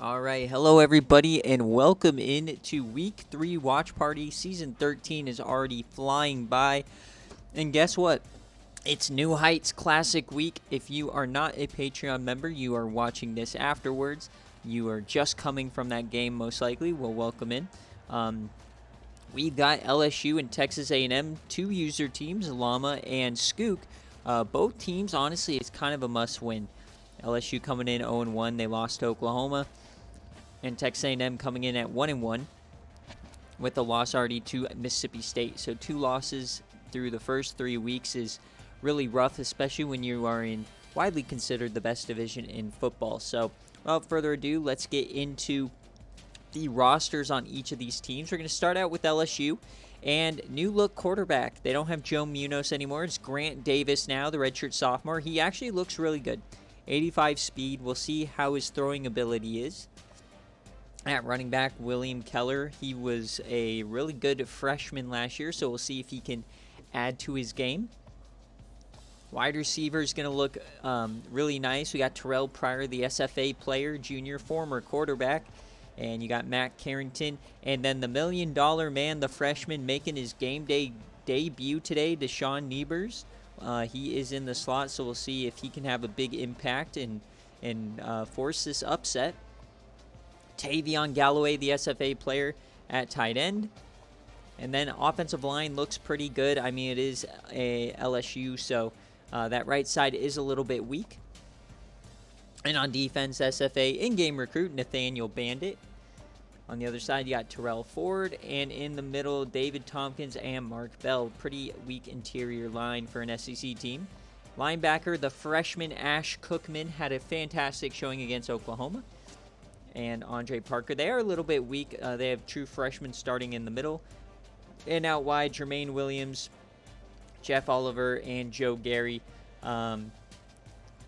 All right, hello everybody, and welcome in to Week 3 Watch Party. Season 13 is already flying by, and guess what? It's New Heights Classic Week. If you are not a Patreon member, you are watching this afterwards. You are just coming from that game, most likely. Well, welcome in. We've got LSU and Texas A&M, two user teams, Llama and Skook. Both teams, honestly, it's kind of a must-win. LSU coming in 0-1, they lost to Oklahoma, and Texas A&M coming in at 1-1 with a loss already to Mississippi State. So 2 losses through the first 3 weeks is really rough, especially when you are in widely considered the best division in football. So without further ado, let's get into the rosters on each of these teams. We're going to start out with LSU and new look quarterback. They don't have Joe Munoz anymore. It's Grant Davis now, the redshirt sophomore. He actually looks really good. 85 speed. We'll see how his throwing ability is. At running back, William Keller. He was a really good freshman last year, so we'll see if he can add to his game. Wide receiver is going to look really nice. We got Terrell Pryor, the SFA player, junior, former quarterback. And you got Matt Carrington. And then the $1 million man, the freshman, making his game day debut today, Deshaun Niebers. He is in the slot, so we'll see if he can have a big impact and force this upset. Tavion Galloway, the SFA player, at tight end. And then offensive line looks pretty good. I mean, it is a LSU, so that right side is a little bit weak. And on defense, SFA in-game recruit, Nathaniel Bandit. On the other side, you got Terrell Ford. And in the middle, David Tompkins and Mark Bell. Pretty weak interior line for an SEC team. Linebacker, the freshman Ash Cookman had a fantastic showing against Oklahoma. And Andre Parker, they are a little bit weak. They have true freshmen starting in the middle. And out wide, Jermaine Williams, Jeff Oliver, and Joe Gary.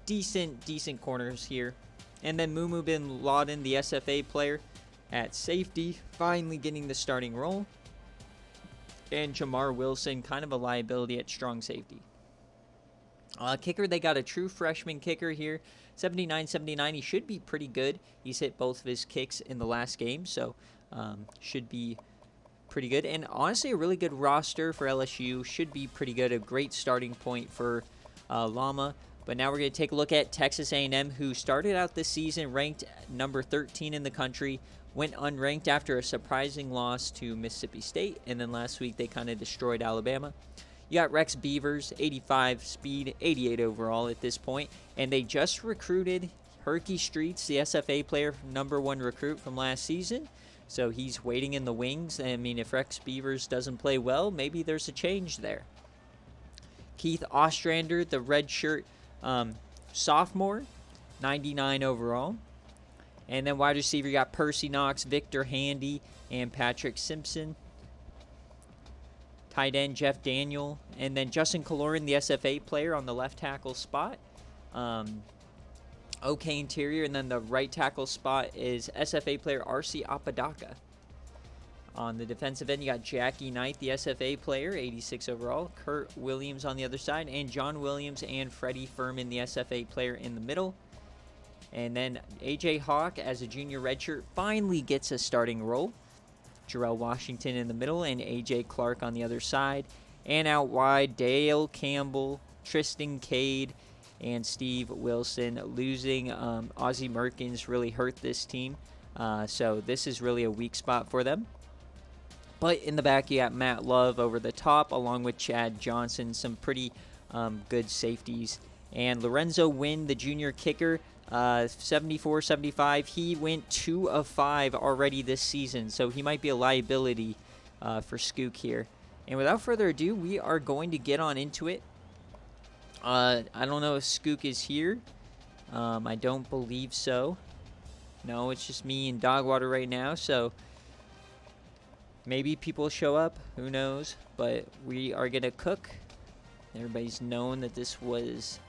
Decent corners here. And then Mumu bin Laden, the SFA player, at safety, finally getting the starting role. And Jamar Wilson, kind of a liability at strong safety. Kicker, they got a true freshman kicker here. 79-79. He should be pretty good. He's hit both of his kicks in the last game, so should be pretty good. And honestly, a really good roster for LSU. Should be pretty good. A great starting point for Llama. But now we're going to take a look at Texas A&M, who started out this season ranked number 13 in the country, went unranked after a surprising loss to Mississippi State, and then last week they kind of destroyed Alabama. You got Rex Beavers, 85 speed, 88 overall at this point, and they just recruited Herky Streets, the SFA player, number 1 recruit from last season. So he's waiting in the wings. I mean, if Rex Beavers doesn't play well, maybe there's a change there. Keith Ostrander, the redshirt sophomore, 99 overall. And then wide receiver, you got Percy Knox, Victor Handy, and Patrick Simpson. Tight end, Jeff Daniel. And then Justin Kaloran, the SFA player, on the left tackle spot. Okay interior. And then the right tackle spot is SFA player R.C. Apodaca. On the defensive end, you got Jackie Knight, the SFA player, 86 overall. Kurt Williams on the other side. And John Williams and Freddie Furman, the SFA player, in the middle. And then A.J. Hawk, as a junior redshirt, finally gets a starting role. Jarrell Washington in the middle and A.J. Clark on the other side. And out wide, Dale Campbell, Tristan Cade, and Steve Wilson. Losing Ozzie Merkins really hurt this team. So this is really a weak spot for them. But in the back, you got Matt Love over the top, along with Chad Johnson. Some pretty good safeties. And Lorenzo Wynn, the junior kicker, 74-75. He went 2 of 5 already this season, so he might be a liability for Skook here. And without further ado, we are going to get on into it. I don't know if Skook is here. I don't believe so. No, it's just me and Dogwater right now, so maybe people show up. Who knows? But we are going to cook. Everybody's known that this was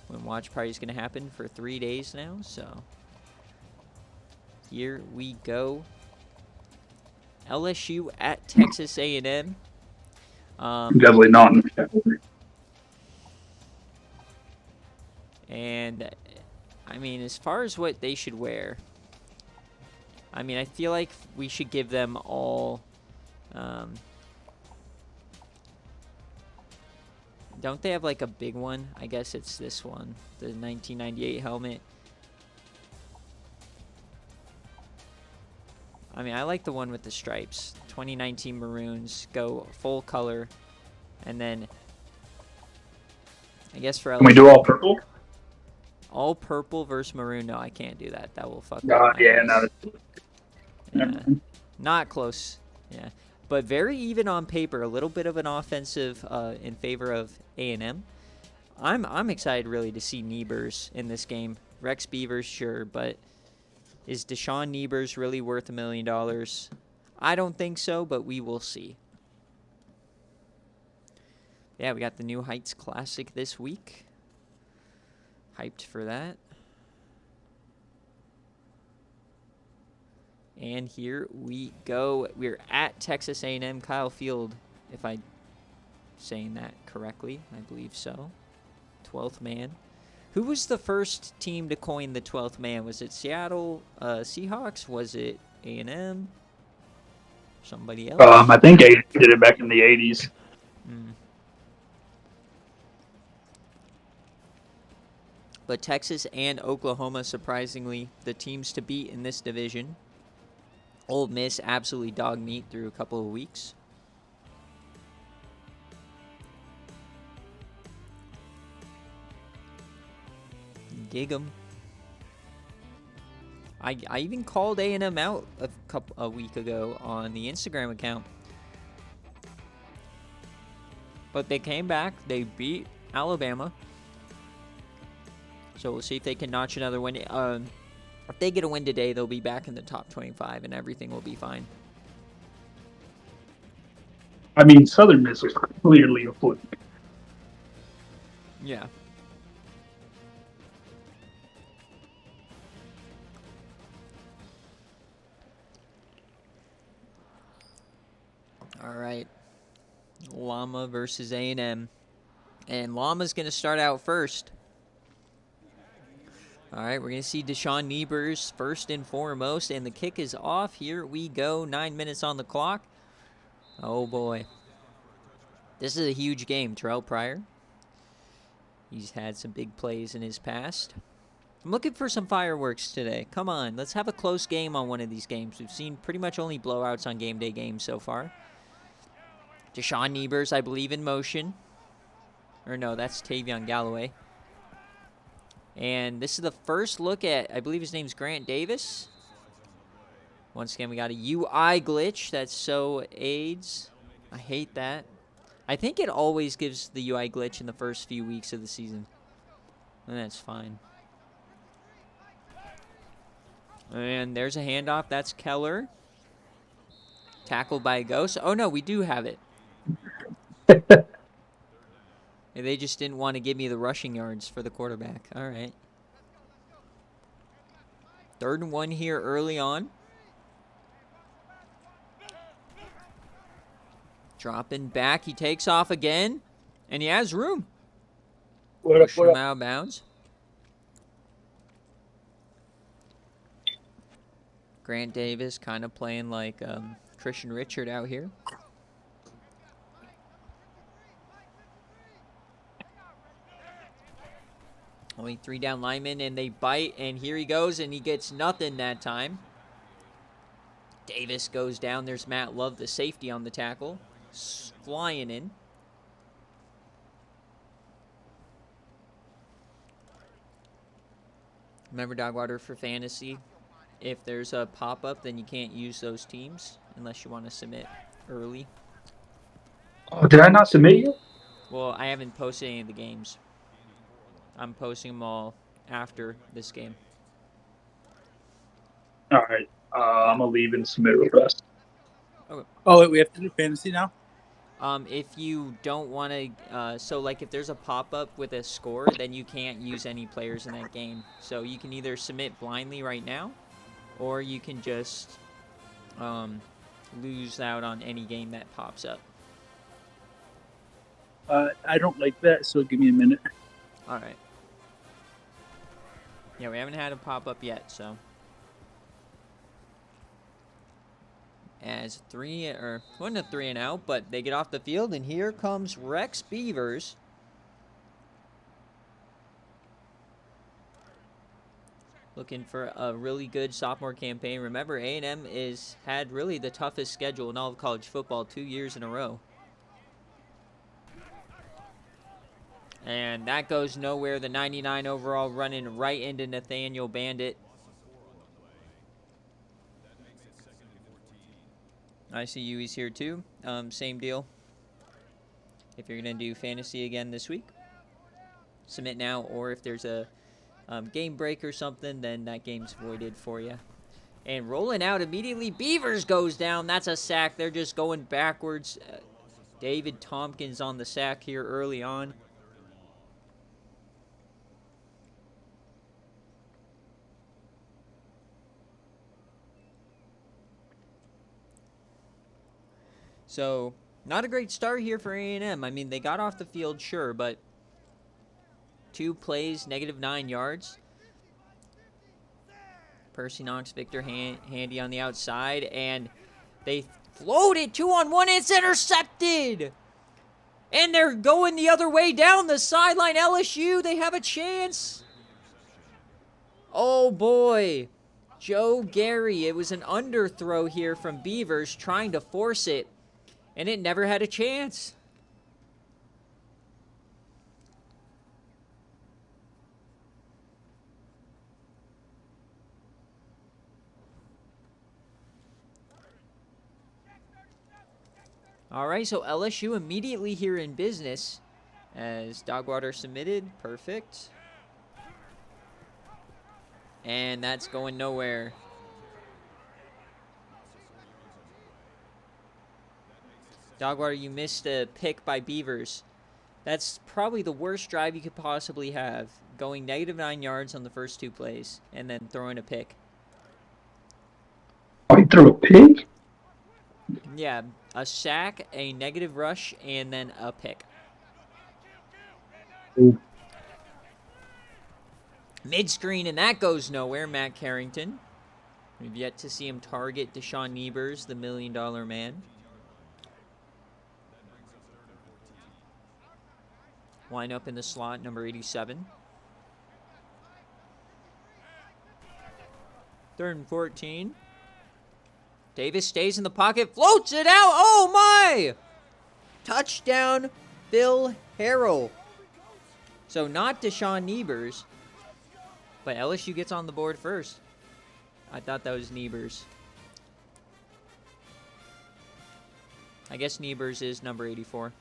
when Watch Party is going to happen for 3 days now, so here we go. LSU at Texas A&M. Definitely not in the category. And I mean, as far as what they should wear, I mean, I feel like we should give them all. Don't they have like a big one? I guess it's this one, the 1998 helmet. I mean, I like the one with the stripes. 2019 maroons, go full color, and then I guess for LSU, Can we do all purple? all purple versus maroon. No, I can't do that. That will fuck up my Yeah, eyes. never mind. Not close. Yeah, but very even on paper. A little bit of an offensive in favor of A&M. I'm excited really to see Niebers in this game. Rex Beavers, sure, but is Deshaun Niebers really worth $1 million? I don't think so, but we will see. Yeah, we got the New Heights Classic this week. Hyped for that. And here we go. We're at Texas A&M Kyle Field, if I'm saying that correctly. I believe so. 12th man. Who was the first team to coin the 12th man? Was it Seattle Seahawks? Was it A&M? Somebody else? I think they did it back in the 80s. But Texas and Oklahoma, surprisingly, the teams to beat in this division. Ole Miss absolutely dog meat through a couple of weeks. Gig 'em. I even called A&M out a week ago on the Instagram account. But they came back. They beat Alabama. So we'll see if they can notch another win. If they get a win today, they'll be back in the top 25 and everything will be fine. I mean, Southern Miss was clearly a fluke. Yeah. All right. Llama versus A&M. And Llama's going to start out first. All right, we're going to see Deshaun Niebers first and foremost, and the kick is off. Here we go, 9 minutes on the clock. Oh, boy. This is a huge game, Terrell Pryor. He's had some big plays in his past. I'm looking for some fireworks today. Come on, let's have a close game on one of these games. We've seen pretty much only blowouts on game day games so far. Deshaun Niebers, I believe, in motion. Or no, that's Tavion Galloway. And this is the first look at, I believe his name's Grant Davis. Once again, we got a UI glitch that so aids. I hate that. I think it always gives the UI glitch in the first few weeks of the season. And that's fine. And there's a handoff. That's Keller. Tackled by a ghost. Oh, no, we do have it. They just didn't want to give me the rushing yards for the quarterback. All right. 3rd and 1 here early on. Dropping back. He takes off again. And he has room. Push him out of bounds. Grant Davis kind of playing like Christian Richard out here. Only 3 down linemen, and they bite, and here he goes, and he gets nothing that time. Davis goes down. There's Matt Love, the safety on the tackle. Flying in. Remember, Dogwater, for fantasy, if there's a pop-up, then you can't use those teams unless you want to submit early. Oh, did I not submit you? Well, I haven't posted any of the games. I'm posting them all after this game. All right. I'm going to leave and submit request. Okay. Oh, wait, we have to do fantasy now? If you don't want to, so like if there's a pop-up with a score, then you can't use any players in that game. So you can either submit blindly right now, or you can just lose out on any game that pops up. I don't like that, so give me a minute. All right. Yeah, we haven't had a pop-up yet, so. as wasn't a 3 and out, but they get off the field, and here comes Rex Beavers. Looking for a really good sophomore campaign. Remember, A&M had really the toughest schedule in all of college football 2 years in a row. And that goes nowhere. The 99 overall running right into Nathaniel Bandit. I see you. He's here too. Same deal. If you're going to do fantasy again this week, submit now. Or if there's a game break or something, then that game's voided for you. And rolling out immediately, Beavers goes down. That's a sack. They're just going backwards. David Tompkins on the sack here early on. So, not a great start here for A&M. I mean, they got off the field, sure, but 2 plays, -9 yards. Percy Knox, Victor Handy on the outside, and they floated 2-on-1. It's intercepted! And they're going the other way down the sideline. LSU, they have a chance. Oh, boy. Joe Gary, it was an underthrow here from Beavers trying to force it. And it never had a chance. All right, so LSU immediately here in business as Dogwater submitted. Perfect. And that's going nowhere. Dogwater, you missed a pick by Beavers. That's probably the worst drive you could possibly have. Going -9 yards on the first 2 plays and then throwing a pick. I threw a pick? Yeah, a sack, a negative rush, and then a pick. Ooh. Mid-screen, and that goes nowhere, Matt Carrington. We've yet to see him target Deshaun Niebers, the $1 million man. Line up in the slot, number 87. 3rd and 14. Davis stays in the pocket, floats it out. Oh, my! Touchdown, Phil Harrell. So not Deshaun Niebers, but LSU gets on the board first. I thought that was Niebers. I guess Niebers is number 84.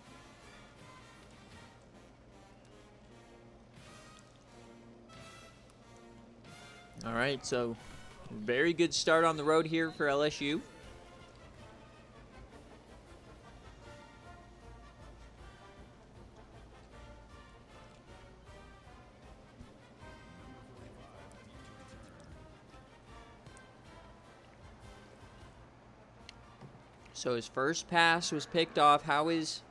All right, so very good start on the road here for LSU. So his first pass was picked off. How is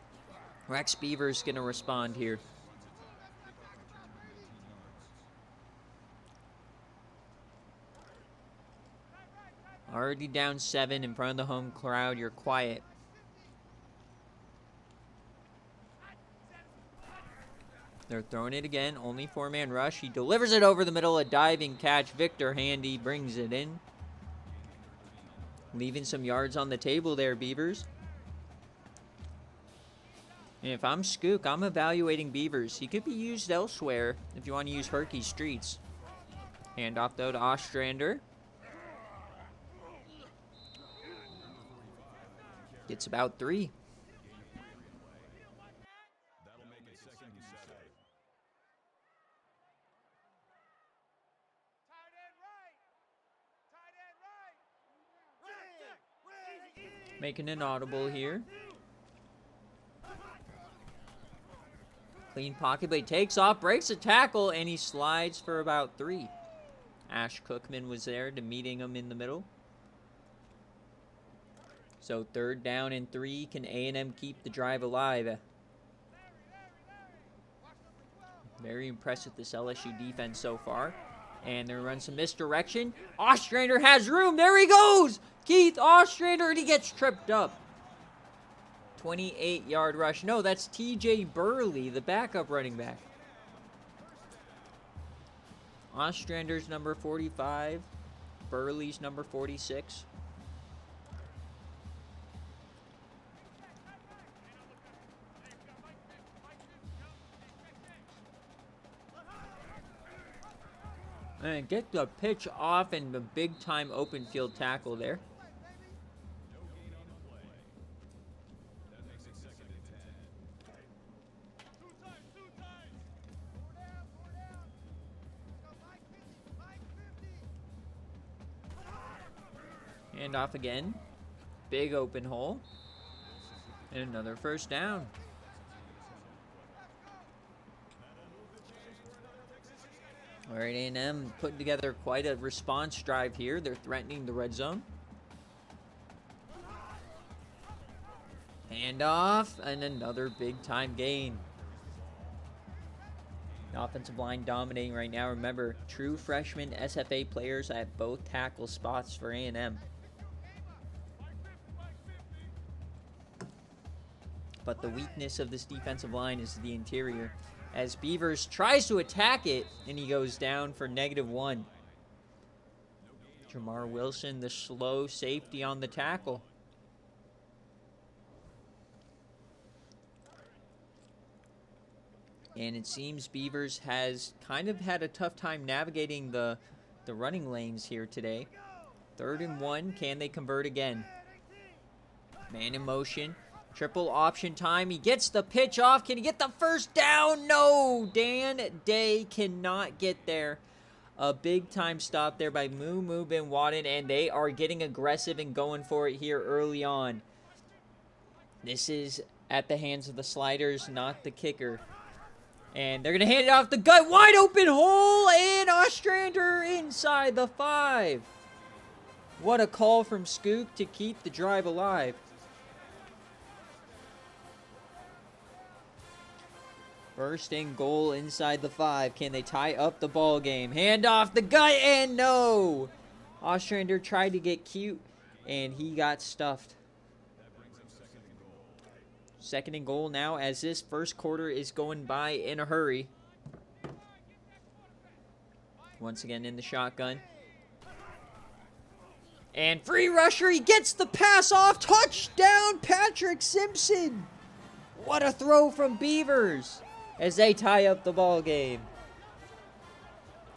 Rex Beavers going to respond here? Already down 7 in front of the home crowd. You're quiet. They're throwing it again. Only 4-man rush. He delivers it over the middle. A diving catch. Victor Handy brings it in. Leaving some yards on the table there, Beavers. And if I'm Skook, I'm evaluating Beavers. He could be used elsewhere if you want to use Herky Streets. Handoff, though, to Ostrander. Gets about 3. Making an audible here. Clean pocket, but he takes off, breaks a tackle, and he slides for about 3. Ash Cookman was there to meeting him in the middle. So 3rd down and 3. Can A&M keep the drive alive? Very impressed with this LSU defense so far. And they're running some misdirection. Ostrander has room. There he goes. Keith Ostrander, and he gets tripped up. 28-yard rush. No, that's TJ Burley, the backup running back. Ostrander's number 45. Burley's number 46. And get the pitch off and the big-time open field tackle there. Hand off again. Big open hole. And another first down. All right, A&M putting together quite a response drive here. They're threatening the red zone. Hand off, and another big-time gain. The offensive line dominating right now. Remember, true freshman SFA players at both tackle spots for A&M. But the weakness of this defensive line is the interior. As Beavers tries to attack it, and he goes down for -1. Jamar Wilson, the slow safety on the tackle. And it seems Beavers has kind of had a tough time navigating the running lanes here today. 3rd and 1. Can they convert again? Man in motion. Triple option time. He gets the pitch off. Can he get the first down? No. Dan Day cannot get there. A big-time stop there by Moo Bin Wadden, and they are getting aggressive and going for it here early on. This is at the hands of the sliders, not the kicker. And they're going to hand it off the gut. Wide open hole, and Ostrander inside the 5. What a call from Skook to keep the drive alive. First and goal inside the 5. Can they tie up the ball game? Hand off the gut, and no! Ostrander tried to get cute, and he got stuffed. 2nd and goal now, as this first quarter is going by in a hurry. Once again in the shotgun. And free rusher, he gets the pass off. Touchdown, Patrick Simpson! What a throw from Beavers as they tie up the ball game.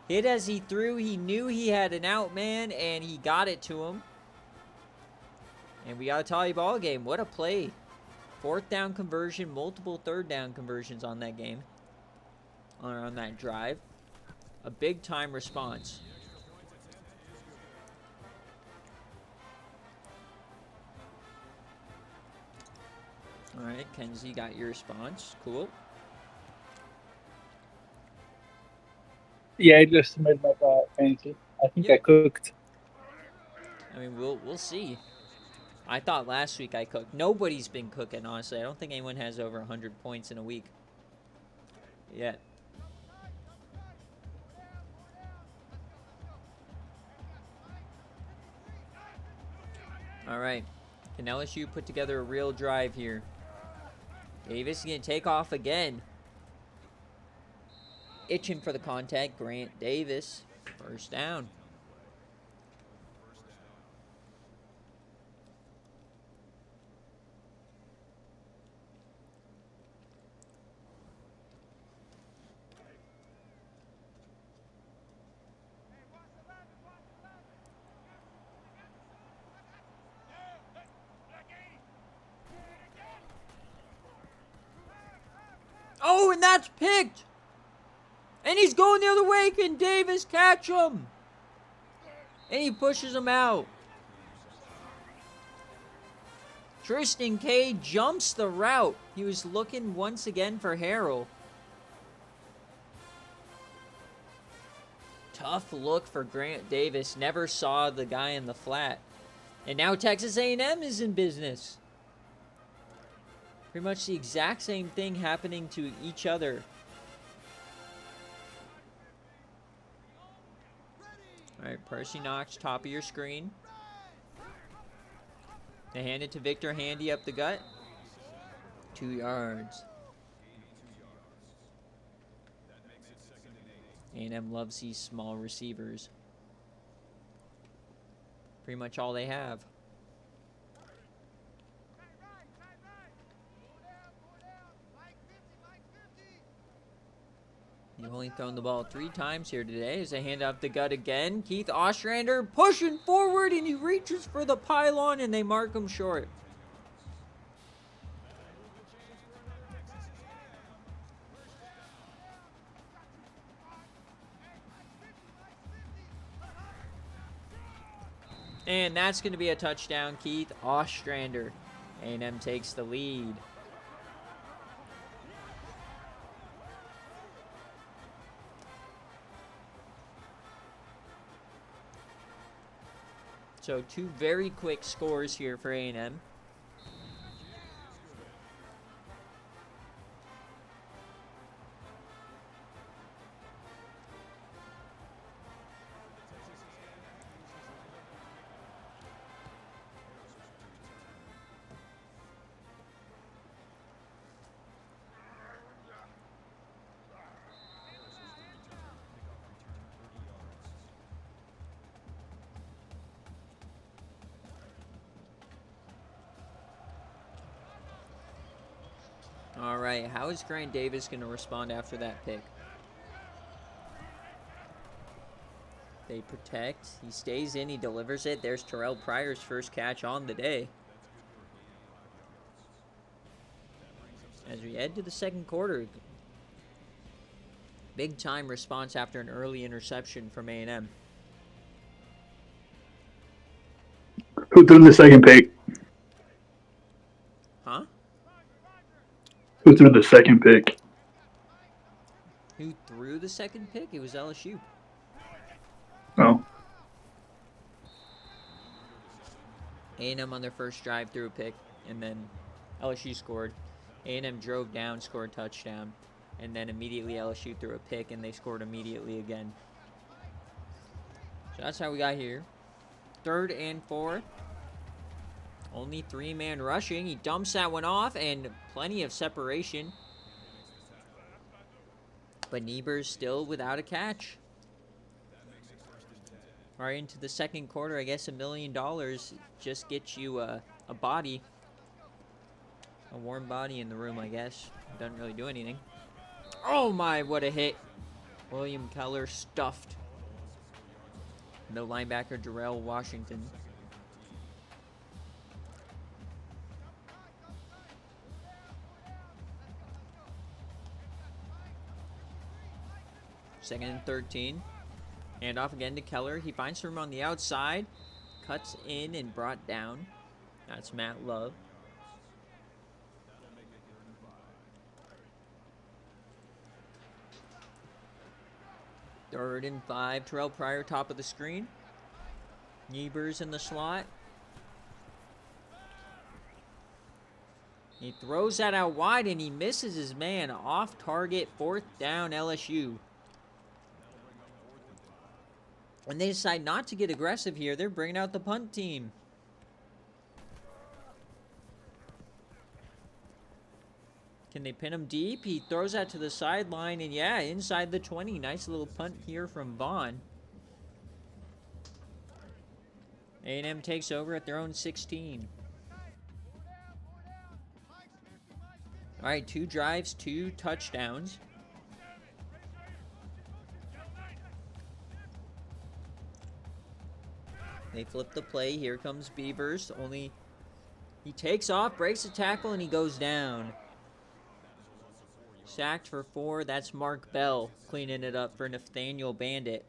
Hit as he threw, he knew he had an out man, and he got it to him. And we got a tie ball game. What a play. 4th down conversion, multiple 3rd down conversions on that game, or on that drive. A big time response. All right, Kenzie got your response. Cool. Yeah, I just submitted my fantasy. I think I cooked. I mean, we'll see. I thought last week I cooked. Nobody's been cooking, honestly. I don't think anyone has over 100 points in a week yet. All right. Can LSU put together a real drive here? Davis is going to take off again. Itching for the contact. Grant Davis. First down. Oh, and that's picked. And he's going the other way. Can Davis catch him? And he pushes him out. Tristan K jumps the route. He was looking once again for Harrell. Tough look for Grant Davis. Never saw the guy in the flat. And now Texas A&M is in business. Pretty much the exact same thing happening to each other. All right, Percy Knox, top of your screen. They hand it to Victor Handy up the gut. 2 yards. A&M loves these small receivers. Pretty much all they have. You've only thrown the ball 3 times here today as they hand off the gut again. Keith Ostrander pushing forward, and he reaches for the pylon, and they mark him short. And that's going to be a touchdown, Keith Ostrander. A&M takes the lead. So 2 very quick scores here for A&M. All right, how is Grant Davis going to respond after that pick? They protect. He stays in. He delivers it. There's Terrell Pryor's first catch on the day. As we head to the second quarter, big time response after an early interception from A&M. Who threw the second pick? Huh? Who threw the second pick? Who threw the second pick? It was LSU. Oh. A&M on their first drive threw a pick, and then LSU scored. A&M drove down, scored a touchdown, and then immediately LSU threw a pick, and they scored immediately again. So that's how we got here. 3rd and 4. Only 3-man rushing. He dumps that one off, and plenty of separation. But Niebuhr's still without a catch. All right, into the second quarter, I guess $1 million just gets you a body. A warm body in the room, I guess. Doesn't really do anything. Oh my, what a hit. William Keller stuffed. No linebacker, Darrell Washington. Second and 13. Hand off again to Keller. He finds room on the outside. Cuts in and brought down. That's Matt Love. Third and 5. Terrell Pryor, top of the screen. Niebuhr's in the slot. He throws that out wide, and he misses his man. Off target, 4th down, LSU. And they decide not to get aggressive here. They're bringing out the punt team. Can they pin him deep? He throws that to the sideline, and yeah, inside the 20. Nice little punt here from Vaughn. A&M takes over at their own 16. All right, 2 drives, 2 touchdowns. They flip the play. Here comes Beavers. Only he takes off, breaks a tackle, and he goes down. Sacked for 4. That's Mark Bell cleaning it up for Nathaniel Bandit.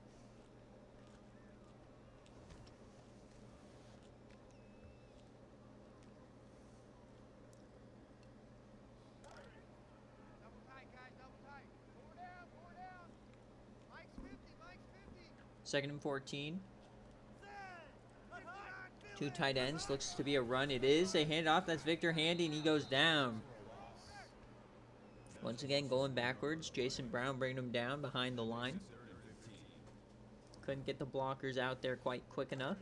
Second and 14. 2 tight ends. Looks to be a run. It is. They hand it off. That's Victor Handy, and he goes down. Once again, going backwards. Jason Brown bringing him down behind the line. Couldn't get the blockers out there quite quick enough.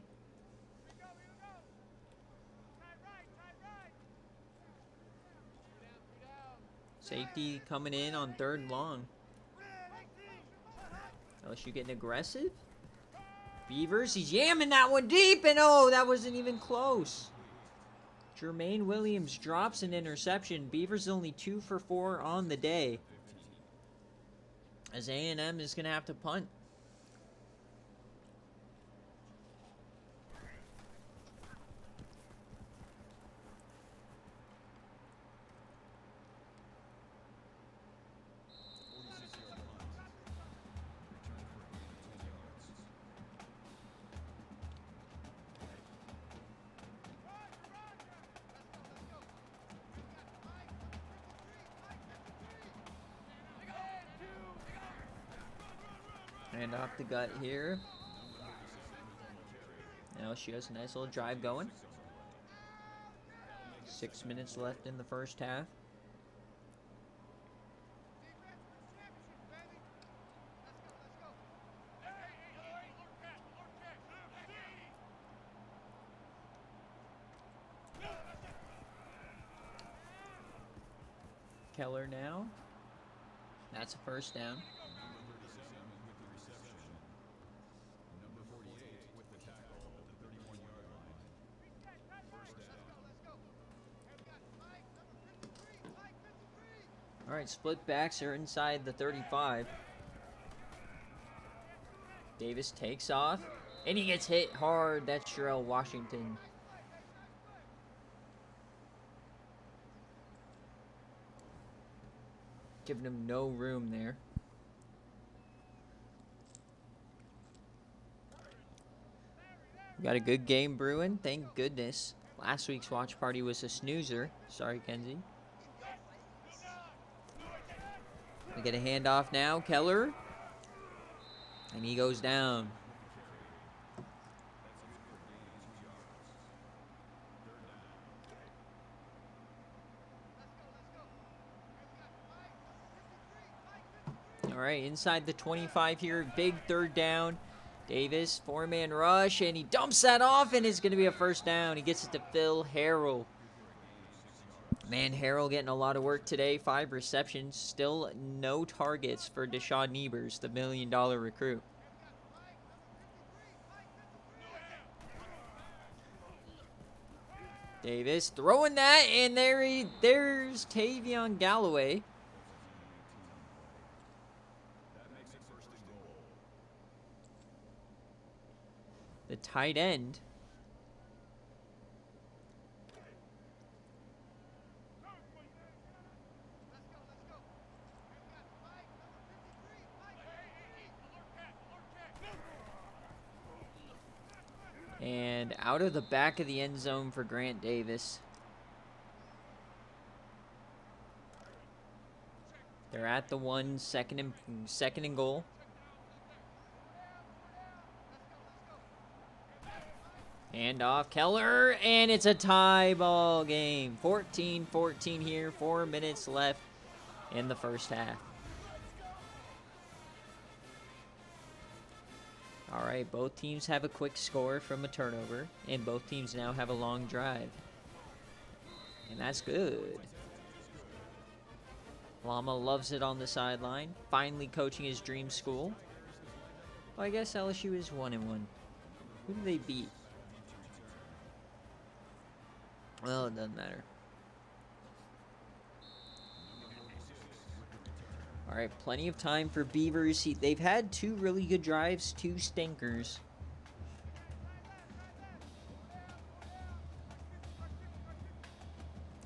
Safety coming in on 3rd long. LSU getting aggressive. Beavers, he's yamming that one deep, and oh, that wasn't even close. Jermaine Williams drops an interception. Beavers only 2 for 4 on the day, as A&M is going to have to punt. Hand off the gut here. Now she has a nice little drive going. 6 minutes left in the first half. Keller now. That's a first down. All right, split backs are inside the 35. Davis takes off, and he gets hit hard. That's Sherelle Washington. Giving him no room there. We got a good game brewing, thank goodness. Last week's watch party was a snoozer. Sorry, Kenzie. We get a handoff now, Keller. And he goes down. All right, inside the 25 here, big 3rd down. Davis, 4-man rush, and he dumps that off, and it's going to be a first down. He gets it to Phil Harrell. Man, Harrell getting a lot of work today. 5 receptions, still no targets for Deshaun Nebers, the $1 million recruit. Davis throwing that, and there's Tavion Galloway. The tight end. And out of the back of the end zone for Grant Davis. They're at the 1, second and goal. Hand off Keller, and it's a tie ball game. 14-14 here, 4 minutes left in the first half. All right, both teams have a quick score from a turnover, and both teams now have a long drive. And that's good. Lama loves it on the sideline, finally coaching his dream school. Well, I guess LSU is 1-1. Who do they beat? Well, it doesn't matter. All right, plenty of time for Beavers. They've had 2 really good drives, 2 stinkers.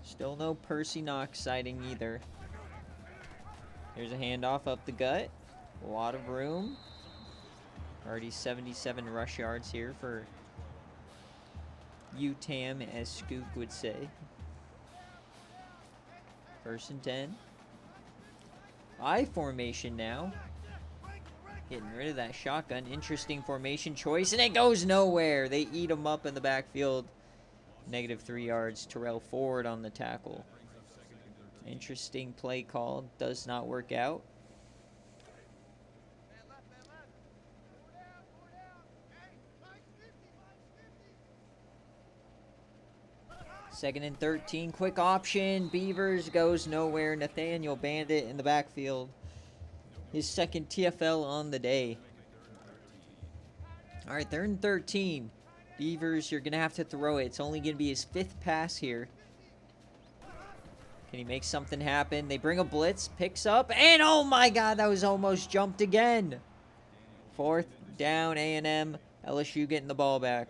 Still no Percy Knox sighting either. There's a handoff up the gut. A lot of room. Already 77 rush yards here for UTAM, as Scoop would say. 1st and 10. I formation now. Getting rid of that shotgun. Interesting formation choice, and it goes nowhere. They eat him up in the backfield. -3 yards. Terrell Ford on the tackle. Interesting play call. Does not work out. 2nd and 13, quick option. Beavers goes nowhere. Nathaniel Bandit in the backfield. His second TFL on the day. All right, 3rd and 13. Beavers, you're going to have to throw it. It's only going to be his 5th pass here. Can he make something happen? They bring a blitz, picks up, and oh my God, that was almost jumped again. 4th down, A&M. LSU getting the ball back.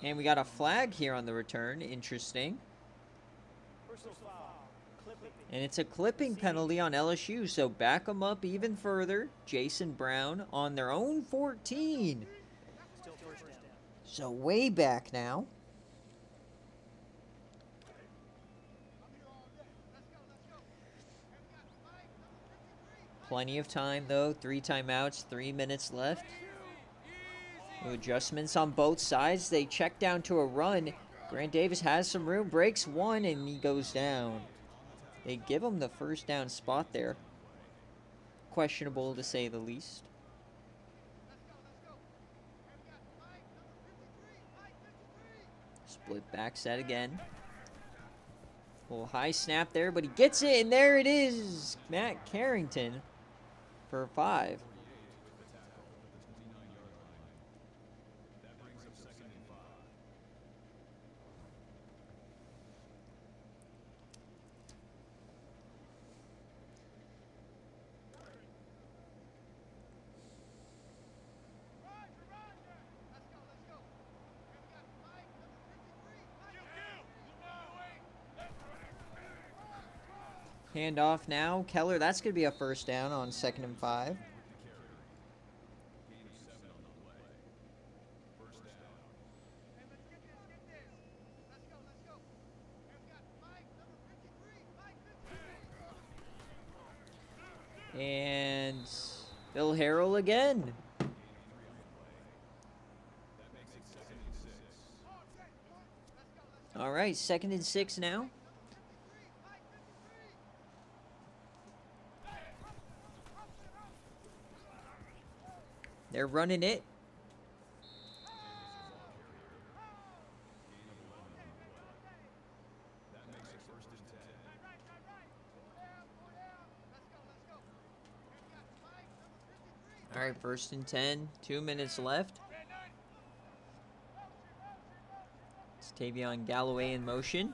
And we got a flag here on the return. Interesting. And it's a clipping penalty on LSU, so back them up even further. Jason Brown on their own 14. So way back now. Plenty of time, though. 3 timeouts, 3 minutes left. Adjustments on both sides. They check down to a run. Grant Davis has some room, breaks one, and he goes down. They give him the 1st down spot there. Questionable to say the least. Split back set again. Little high snap there, but he gets it, and there it is. Matt Carrington for 5. Handoff now. Keller, that's going to be a 1st down on 2nd and 5. And Bill Harrell again. All right, 2nd and 6 now. They're running it. All right, 1st and 10, 2 minutes left. It's Tavion Galloway in motion.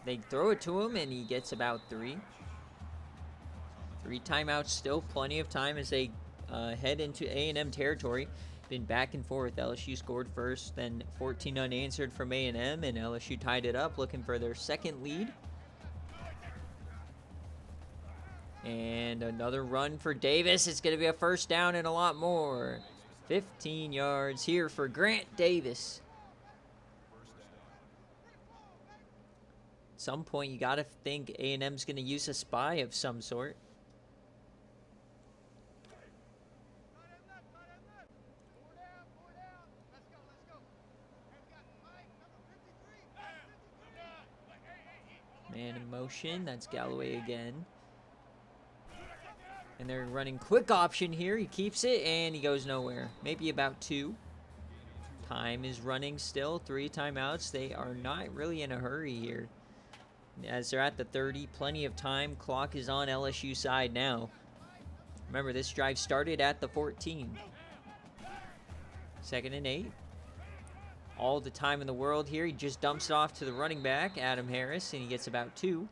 They throw it to him, and he gets about 3. 3 timeouts still, plenty of time as they head into A&M territory. Been back and forth. LSU scored first, then 14 unanswered from A&M, and LSU tied it up, looking for their 2nd lead. And another run for Davis. It's going to be a 1st down and a lot more. 15 yards here for Grant Davis. At some point, you got to think A&M's going to use a spy of some sort. Man in motion. That's Galloway again. And they're running quick option here. He keeps it, and he goes nowhere. Maybe about 2. Time is running still. 3 timeouts. They are not really in a hurry here. As they're at the 30, plenty of time. Clock is on LSU side now. Remember, this drive started at the 14. 2nd and 8. All the time in the world here. He just dumps it off to the running back, Adam Harris, and he gets about 2.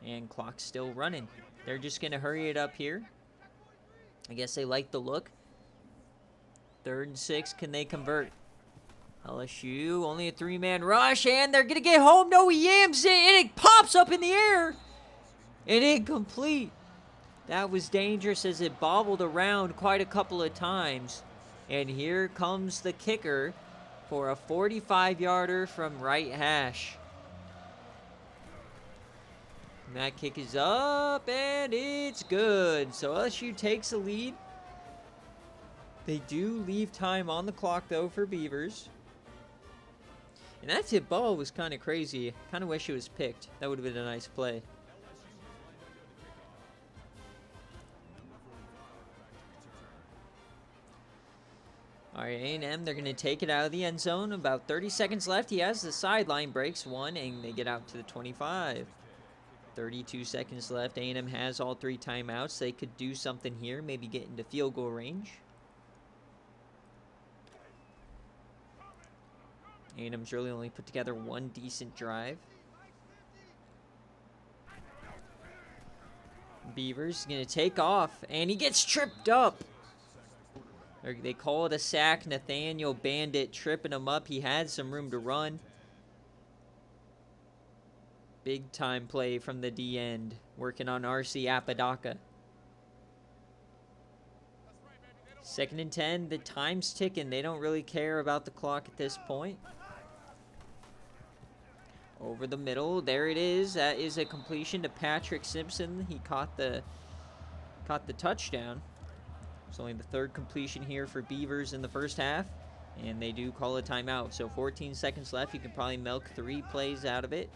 And clock's still running. They're just going to hurry it up here. I guess they like the look. 3rd and 6. Can they convert? LSU, only a 3-man rush, and they're going to get home. No, he yams it, and it pops up in the air. And incomplete. That was dangerous as it bobbled around quite a couple of times. And here comes the kicker for a 45-yarder from right hash. And that kick is up, and it's good. So LSU takes the lead. They do leave time on the clock, though, for Beavers. And that tip ball was kind of crazy. Kind of wish it was picked. That would have been a nice play. All right, A&M, they're going to take it out of the end zone. About 30 seconds left. He has the sideline, breaks one, and they get out to the 25. 32 seconds left. A&M has all 3 timeouts. They could do something here, maybe get into field goal range. A&M's really only put together 1 decent drive. Beavers going to take off, and he gets tripped up. They call it a sack. Nathaniel Bandit tripping him up. He had some room to run. Big time play from the D end, working on RC Apodaca. 2nd and 10. The time's ticking. They don't really care about the clock at this point. Over the middle, there it is. That is a completion to Patrick Simpson. He caught the touchdown. It's only the 3rd completion here for Beavers in the first half, and they do call a timeout. So 14 seconds left. You can probably milk 3 plays out of it.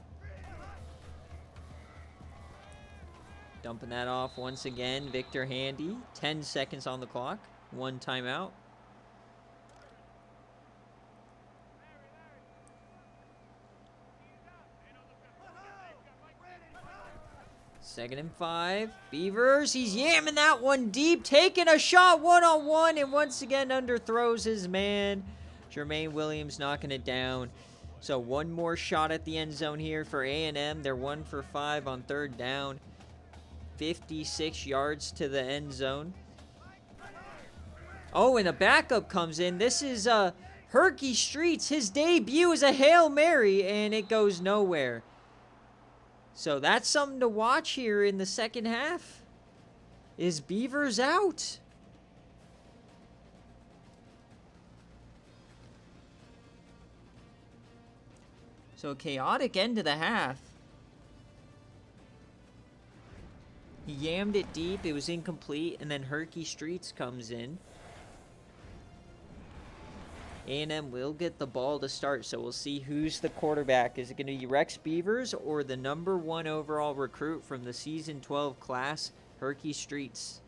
Dumping that off once again, Victor Handy. 10 seconds on the clock. 1 timeout. Second and 5. Beavers, he's yamming that one deep, taking a shot one-on-one, and once again underthrows his man. Jermaine Williams knocking it down. So 1 more shot at the end zone here for A&M. They're 1 for 5 on 3rd down. 56 yards to the end zone. Oh, and a backup comes in. This is Herky Streets. His debut is a Hail Mary, and it goes nowhere. So that's something to watch here in the second half. Is Beavers out? So a chaotic end to the half. He yammed it deep. It was incomplete. And then Herky Streets comes in. A&M will get the ball to start, so we'll see who's the quarterback. Is it going to be Rex Beavers or the number 1 overall recruit from the Season 12 class, Herky Streets?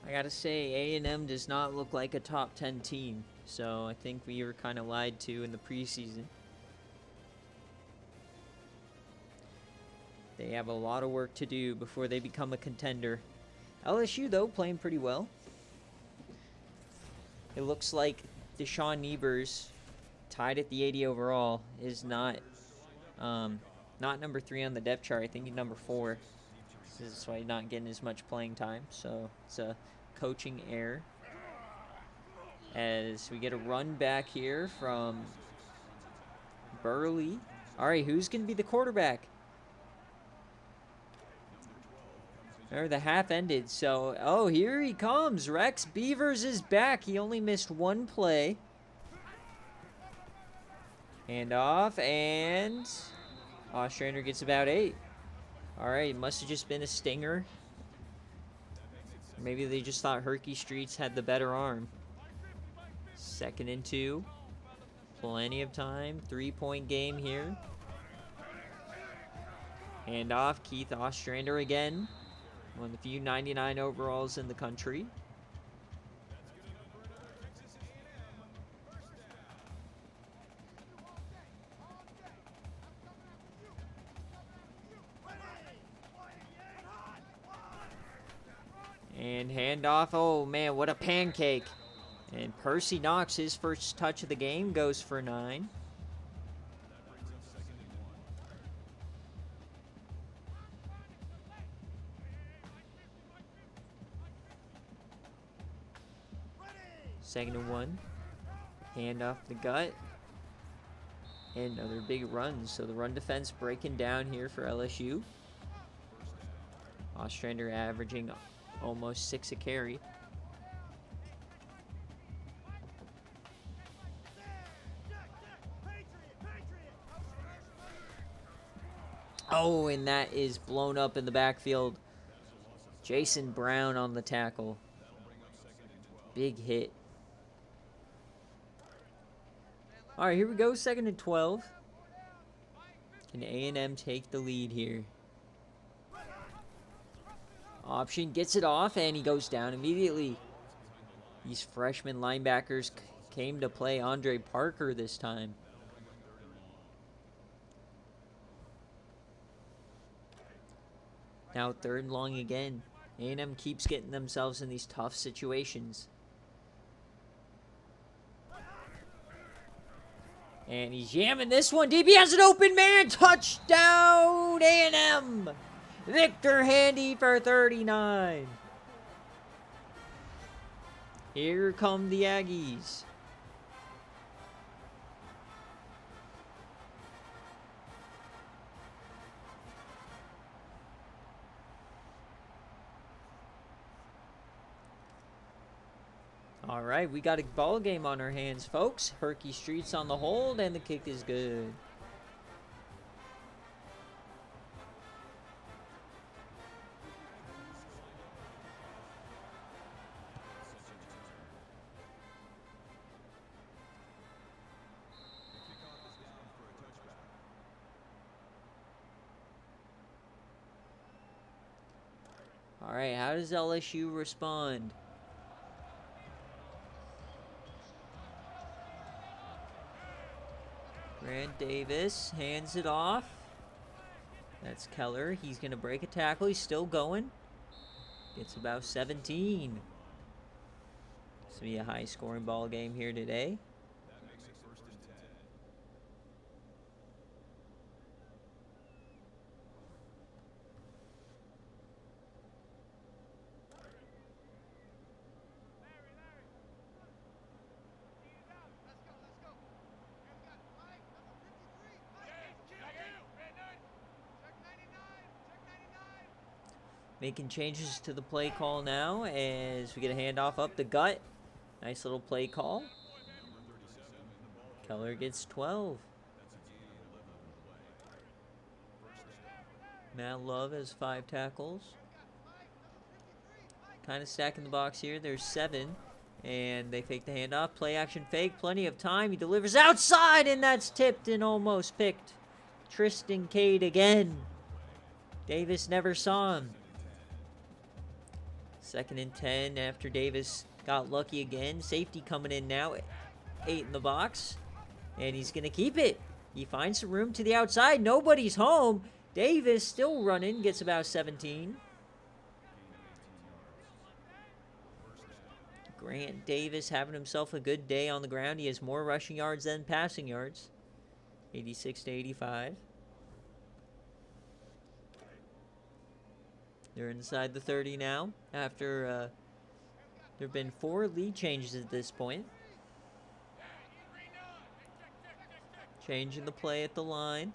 I gotta say, A&M does not look like a top 10 team, so I think we were kind of lied to in the preseason. They have a lot of work to do before they become a contender. LSU, though, playing pretty well. It looks like Deshaun Nevers, tied at the 80 overall, is not number 3 on the depth chart. I think he's number 4. This is why he's not getting as much playing time, so it's a coaching error. As we get a run back here from Burley. All right, who's going to be the quarterback? There, the half ended, so, oh, here he comes. Rex Beavers is back. He only missed 1 play. Hand off, and Ostrander gets about 8. All right, must have just been a stinger. Maybe they just thought Herky Streets had the better arm. 2nd and 2. Plenty of time. 3-point game here. Hand off, Keith Ostrander again. One of the few 99 overalls in the country. And handoff. Oh, man, what a pancake. And Percy Knox, his first touch of the game, goes for 9. Second and 1. Hand off the gut. And another big run. So the run defense breaking down here for LSU. Ostrander averaging almost 6 a carry. Oh, and that is blown up in the backfield. Jason Brown on the tackle. Big hit. All right, here we go. 2nd and 12. Can A&M take the lead here? Option gets it off, and he goes down immediately. These freshman linebackers came to play Andre Parker this time. Now 3rd and long again. A&M keeps getting themselves in these tough situations. And he's jamming this one deep. He has an open man. Touchdown, A&M. Victor Handy for 39. Here come the Aggies. All right, we got a ball game on our hands, folks. Herky Streets on the hold, and the kick is good. All right, how does LSU respond? Grant Davis hands it off. That's Keller. He's going to break a tackle. He's still going. Gets about 17. This will be a high-scoring ball game here today. Making changes to the play call now as we get a handoff up the gut. Nice little play call. Keller gets 12. Matt Love has 5 tackles. Kind of stacking the box here. There's 7. And they fake the handoff. Play action fake. Plenty of time. He delivers outside, and that's tipped and almost picked. Tristan Cade again. Davis never saw him. 2nd and 10 after Davis got lucky again. Safety coming in now. 8 in the box. And he's going to keep it. He finds some room to the outside. Nobody's home. Davis still running. Gets about 17. Grant Davis having himself a good day on the ground. He has more rushing yards than passing yards. 86 to 85. They're inside the 30 now after there have been 4 lead changes at this point. Changing the play at the line.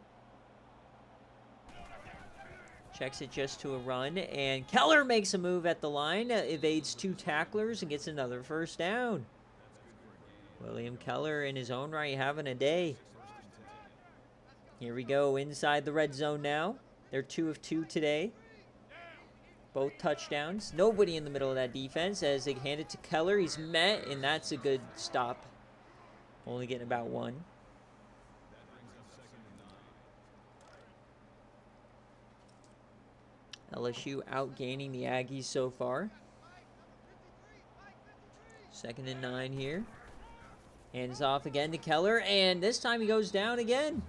Checks it just to a run, and Keller makes a move at the line, evades 2 tacklers, and gets another first down. William Keller in his own right having a day. Here we go inside the red zone now. They're 2 of 2 today. Both touchdowns. Nobody in the middle of that defense as they hand it to Keller. He's met, and that's a good stop. Only getting about 1. LSU outgaining the Aggies so far. 2nd and 9 here. Hands off again to Keller, and this time he goes down again.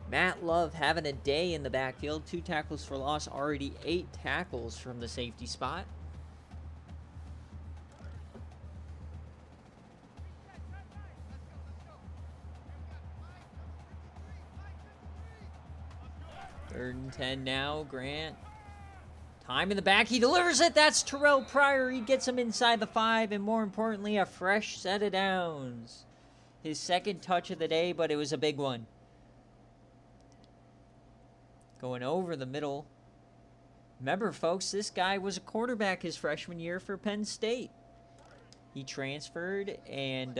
Matt Love having a day in the backfield. 2 tackles for loss, already 8 tackles from the safety spot. Third and 10 now. Grant Time in the back. He delivers it. That's Terrell Pryor. He gets him inside the 5, and more importantly, a fresh set of downs. His second touch of the day, but it was a big one. Going over the middle. Remember, folks, this guy was a quarterback his freshman year for Penn State. He transferred, and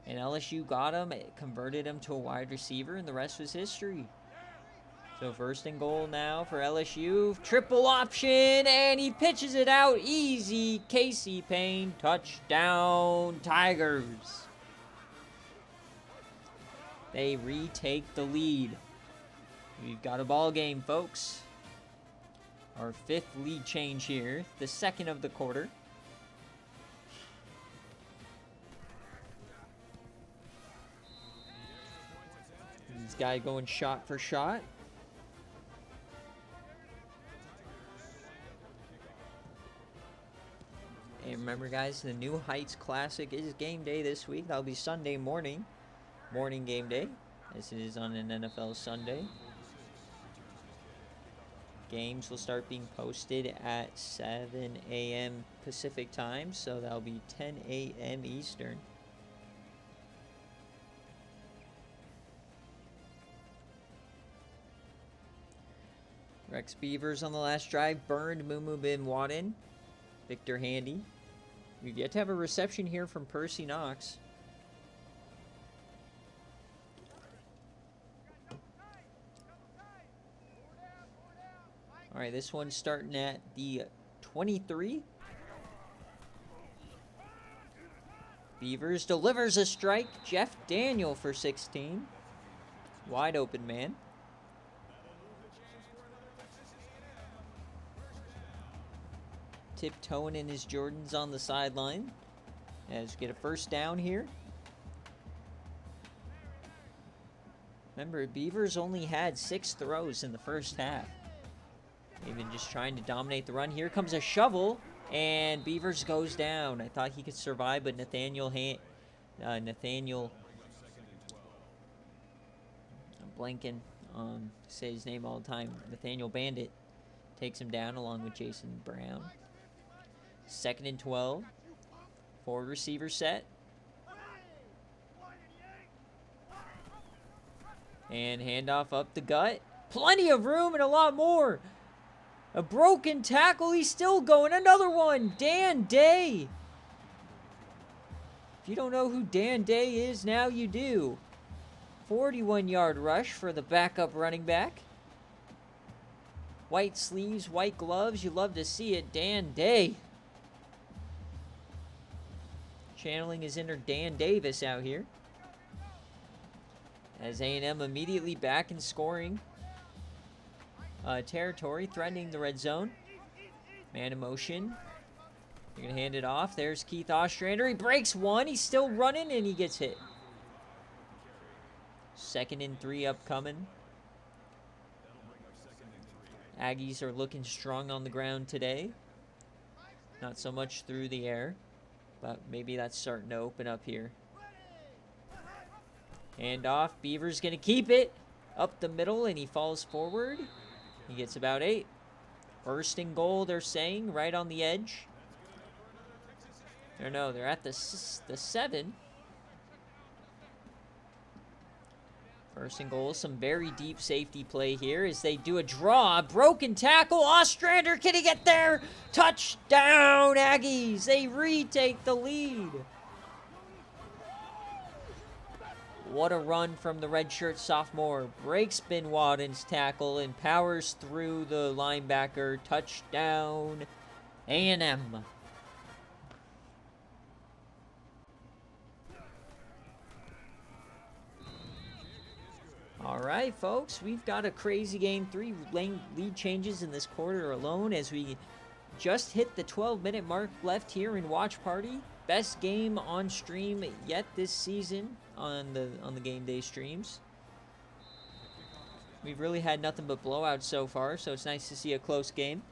LSU got him, converted him to a wide receiver, and the rest was history. So first and goal now for LSU. Triple option, and he pitches it out easy. Casey Payne, touchdown, Tigers. They retake the lead. We've got a ball game, folks. Our 5th lead change here, the 2nd of the quarter. This guy going shot for shot. And remember, guys, the New Heights Classic is game day this week. That'll be Sunday morning game day, as it is on an NFL Sunday. Games will start being posted at 7 a.m. Pacific time, so that'll be 10 a.m. Eastern. Rex Beavers on the last drive burned Mumu Bin Wadden. Victor Handy. We've yet to have a reception here from Percy Knox. All right, this one's starting at the 23. Beavers delivers a strike. Jeff Daniel for 16. Wide open man. Tiptoeing in his Jordans on the sideline. As we get a first down here. Remember, Beavers only had 6 throws in the first half. They've been just trying to dominate the run. Here comes a shovel, and Beavers goes down. I thought he could survive, but Nathaniel I'm blanking on say his name all the time. Nathaniel Bandit takes him down along with Jason Brown. 2nd and 12. 4 receiver set. And handoff up the gut. Plenty of room and a lot more. A broken tackle. He's still going. Another one. Dan Day. If you don't know who Dan Day is, now you do. 41-yard rush for the backup running back. White sleeves, white gloves. You love to see it. Dan Day. Channeling his inner Dan Davis out here. As A&M immediately back in scoring territory, threatening the red zone. Man in motion. They're going to hand it off. There's Keith Ostrander. He breaks one. He's still running, and he gets hit. 2nd and 3 upcoming. Aggies are looking strong on the ground today. Not so much through the air, but maybe that's starting to open up here. Hand off. Beaver's going to keep it up the middle, and he falls forward. He gets about 8. First and goal, they're saying, right on the edge. Or no, they're at the 7. First and goal, some very deep safety play here as they do a draw. Broken tackle. Ostrander, can he get there? Touchdown, Aggies. They retake the lead. What a run from the redshirt sophomore. Breaks Bin Wadden's tackle and powers through the linebacker. Touchdown, A&M. All right, folks, we've got a crazy game. 3 lead changes in this quarter alone as we just hit the 12-minute mark left here in Watch Party. Best game on stream yet this season on the game day streams. We've really had nothing but blowouts so far, so it's nice to see a close game.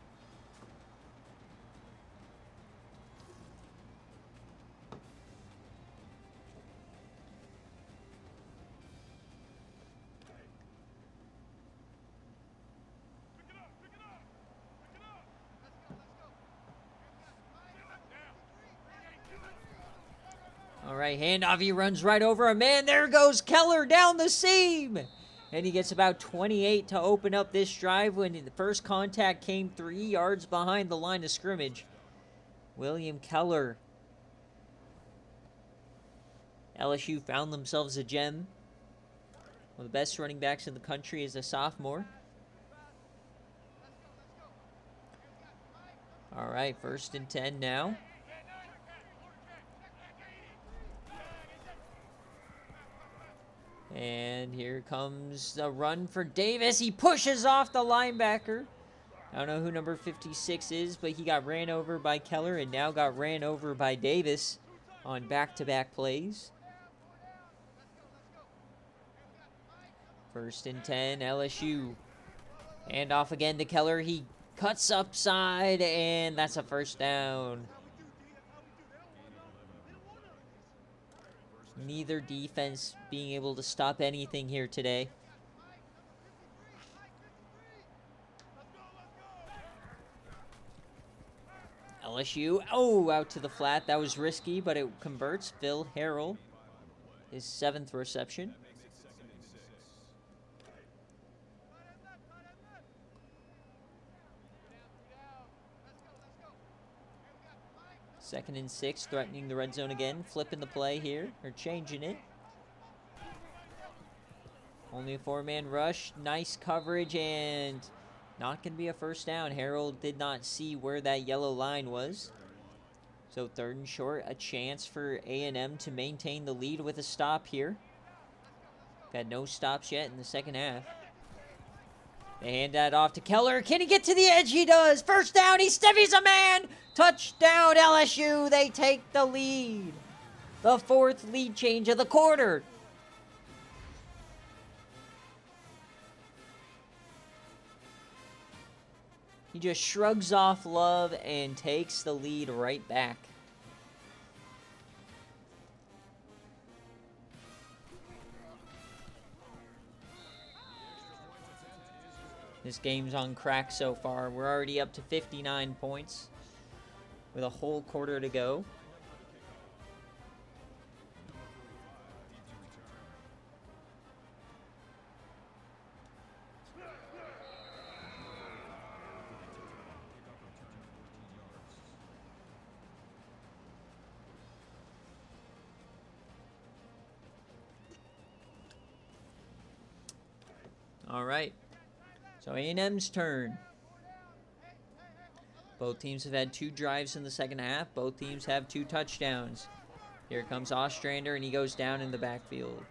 right, handoff. He runs right over a man. There goes Keller down the seam. And he gets about 28 to open up this drive when the first contact came 3 yards behind the line of scrimmage. William Keller. LSU found themselves a gem. One of the best running backs in the country as a sophomore. All right, 1st and 10 now. And here comes the run for Davis. He pushes off the linebacker. I don't know who number 56 is, but he got ran over by Keller and now got ran over by Davis on back-to-back plays. 1st and 10, LSU. Hand off again to Keller. He cuts upside, and that's a 1st down. Neither defense being able to stop anything here today. LSU, out to the flat. That was risky, but it converts. Phil Harrell, his 7th reception. Second and 6, threatening the red zone again. Flipping the play here, or changing it. Only a 4-man rush. Nice coverage, and not going to be a 1st down. Harold did not see where that yellow line was. So 3rd and short, a chance for A&M to maintain the lead with a stop here. Got no stops yet in the 2nd half. They hand that off to Keller. Can he get to the edge? He does. 1st down. He stuffies a man. Touchdown, LSU. They take the lead. The 4th lead change of the quarter. He just shrugs off Love and takes the lead right back. This game's on crack so far. We're already up to 59 points with a whole quarter to go. All right. So A&M's turn. Both teams have had 2 drives in the 2nd half. Both teams have 2 touchdowns. Here comes Ostrander, and he goes down in the backfield.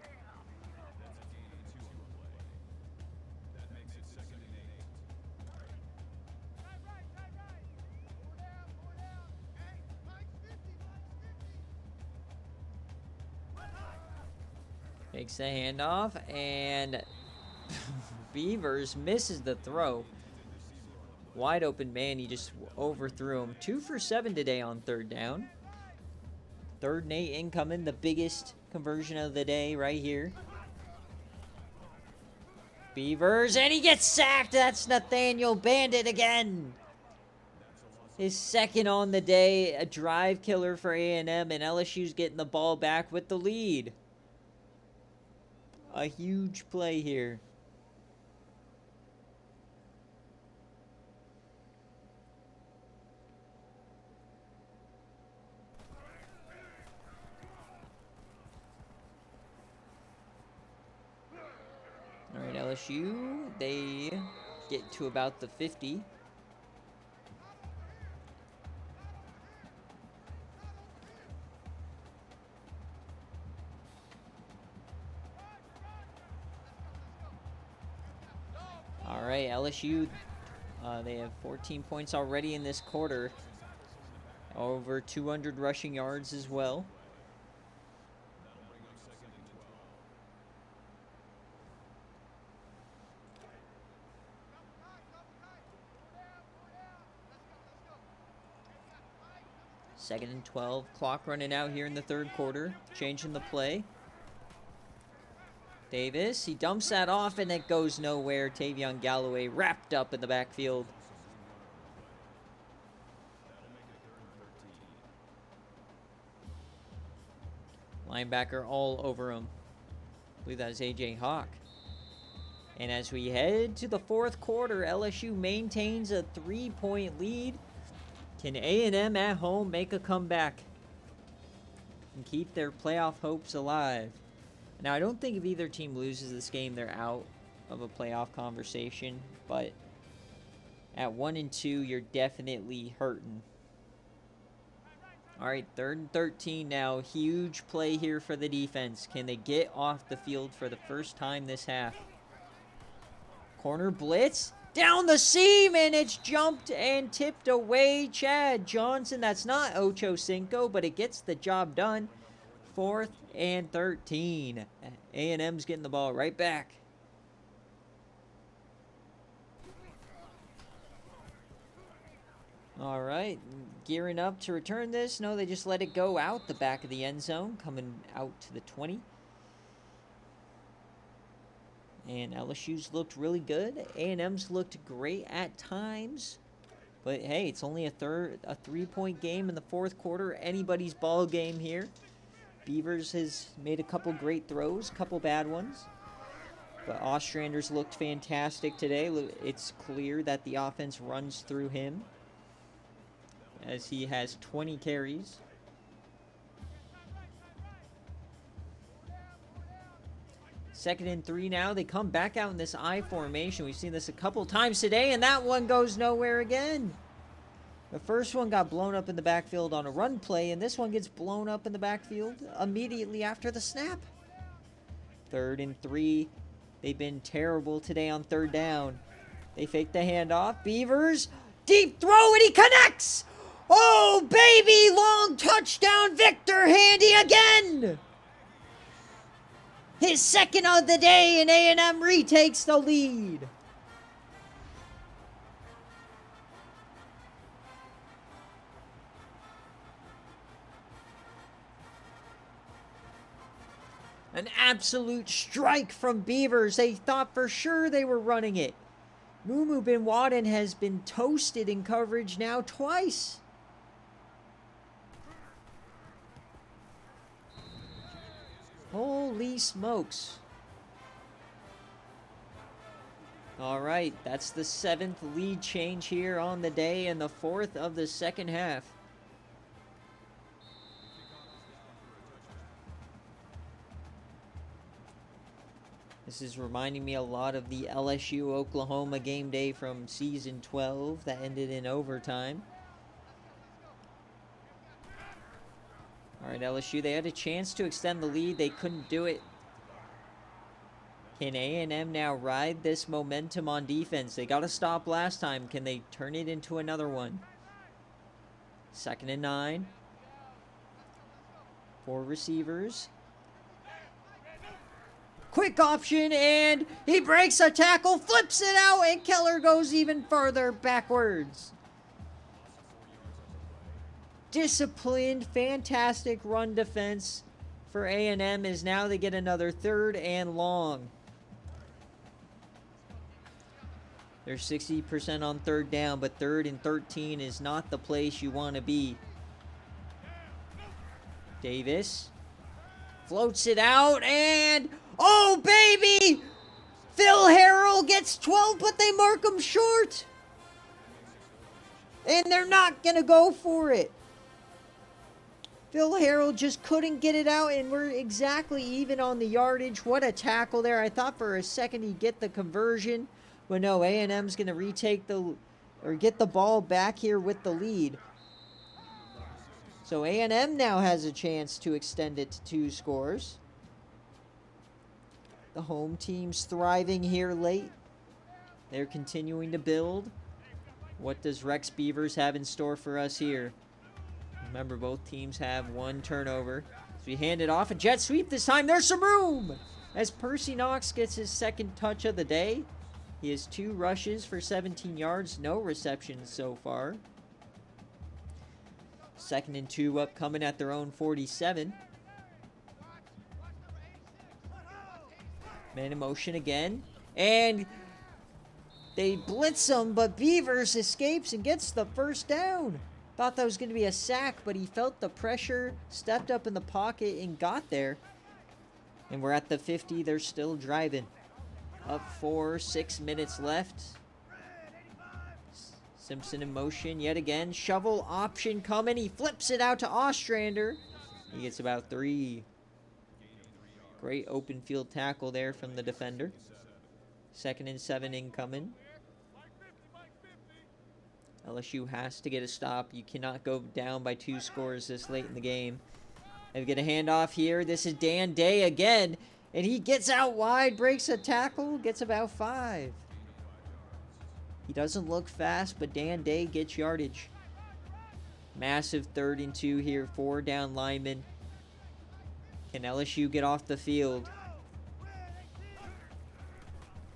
Takes the handoff, and Beavers misses the throw. Wide open man, he just overthrew him. 2 for 7 today on 3rd down. 3rd and 8 incoming, the biggest conversion of the day right here. Beavers, and he gets sacked. That's Nathaniel Bandit again. His 2nd on the day, a drive killer for A&M, and LSU's getting the ball back with the lead. A huge play here. All right, LSU, they get to about the 50. All right, LSU, they have 14 points already in this quarter. Over 200 rushing yards as well. Second and 12. Clock running out here in the 3rd quarter. Changing the play. Davis, he dumps that off and it goes nowhere. Tavion Galloway wrapped up in the backfield. Linebacker all over him. I believe that is A.J. Hawk. And as we head to the fourth quarter, LSU maintains a 3-point lead. Can A&M at home make a comeback and keep their playoff hopes alive? Now, I don't think if either team loses this game, they're out of a playoff conversation. But at 1-2, you're definitely hurting. All right, 3rd and 13 now. Huge play here for the defense. Can they get off the field for the first time this half? Corner blitz. Down the seam, and it's jumped and tipped away. Chad Johnson. That's not Ocho Cinco, but it gets the job done. 4th and 13. A&M's getting the ball right back. All right, gearing up to return this. No, they just let it go out the back of the end zone, coming out to the 20. And LSU's looked really good. A&M's looked great at times. But hey, it's only a 3-point game in the fourth quarter. Anybody's ball game here. Beavers has made a couple great throws, a couple bad ones. But Ostrander's looked fantastic today. It's clear that the offense runs through him, as he has 20 carries. Second and 3 now. They come back out in this I formation. We've seen this a couple times today, and that one goes nowhere again. The first one got blown up in the backfield on a run play, and this one gets blown up in the backfield immediately after the snap. 3rd and 3. They've been terrible today on 3rd down. They fake the handoff. Beavers, deep throw, and he connects! Oh, baby! Long touchdown, Victor Handy again! His second of the day, and A&M retakes the lead. An absolute strike from Beavers. They thought for sure they were running it. Mumu Bin Laden has been toasted in coverage now twice. Holy smokes. All right, that's the 7th lead change here on the day and the 4th of the second half. This is reminding me a lot of the LSU-Oklahoma game day from season 12 that ended in overtime. All right, LSU, they had a chance to extend the lead. They couldn't do it. Can A&M now ride this momentum on defense? They got a stop last time. Can they turn it into another one? 2nd and 9. 4 receivers. Quick option, and he breaks a tackle, flips it out, and Keller goes even further backwards. Disciplined, fantastic run defense for A&M as now they get another 3rd and long. They're 60% on 3rd down, but 3rd and 13 is not the place you want to be. Davis floats it out, and oh, baby! Phil Harrell gets 12, but they mark him short. And they're not going to go for it. Phil Harrell just couldn't get it out, and we're exactly even on the yardage. What a tackle there. I thought for a second he'd get the conversion. But no, A&M's going to retake get the ball back here with the lead. So A&M now has a chance to extend it to 2 scores. The home team's thriving here late. They're continuing to build. What does Rex Beavers have in store for us here? Remember, both teams have 1 turnover. So we hand it off. A jet sweep this time. There's some room! As Percy Knox gets his 2nd touch of the day. He has 2 rushes for 17 yards. No receptions so far. 2nd and 2 upcoming at their own 47. Man in motion again. And they blitz him, but Beavers escapes and gets the 1st down. Thought that was going to be a sack, but he felt the pressure, stepped up in the pocket, and got there. And we're at the 50. They're still driving. Up 4, 6 minutes left. Simpson in motion yet again. Shovel option coming. He flips it out to Ostrander. He gets about 3. Great open field tackle there from the defender. 2nd and 7 incoming. LSU has to get a stop. You cannot go down by 2 scores this late in the game. They get a handoff here. This is Dan Day again. And he gets out wide, breaks a tackle, gets about 5. He doesn't look fast, but Dan Day gets yardage. Massive 3rd and 2 here. 4 down linemen. Can LSU get off the field?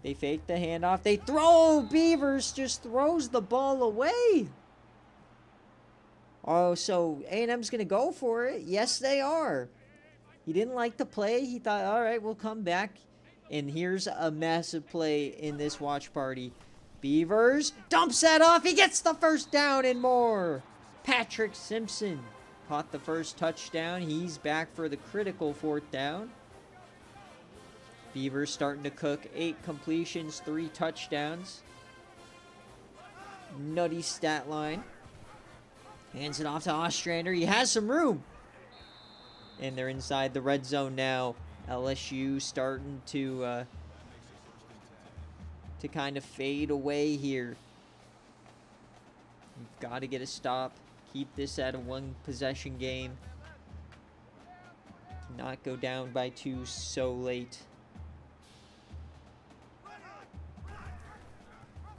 They fake the handoff. They throw. Beavers just throws the ball away. Oh, so A&M's going to go for it. Yes, they are. He didn't like the play. He thought, all right, we'll come back. And here's a massive play in this watch party. Beavers dumps that off. He gets the 1st down and more. Patrick Simpson caught the 1st touchdown. He's back for the critical 4th down. Beavers starting to cook. 8 completions, 3 touchdowns. Nutty stat line. Hands it off to Ostrander. He has some room. And they're inside the red zone now. LSU starting to kind of fade away here. You've got to get a stop. Keep this at a 1-possession game. Not go down by 2 so late.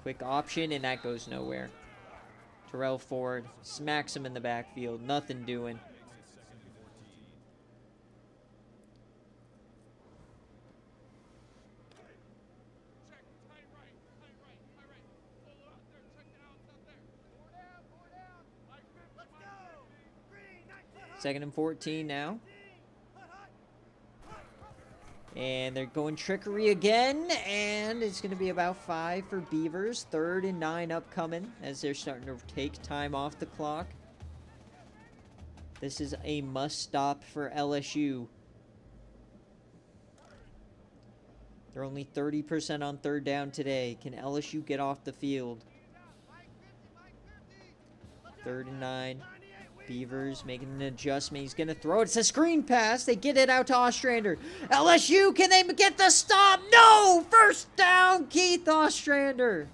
Quick option, and that goes nowhere. Terrell Ford smacks him in the backfield. Nothing doing. Second and 14 now. And they're going trickery again. And it's going to be about 5 for Beavers. 3rd and 9 upcoming as they're starting to take time off the clock. This is a must stop for LSU. They're only 30% on 3rd down today. Can LSU get off the field? 3rd and 9. Beavers making an adjustment. He's going to throw it. It's a screen pass. They get it out to Ostrander. LSU, can they get the stop? No! 1st down, Keith Ostrander.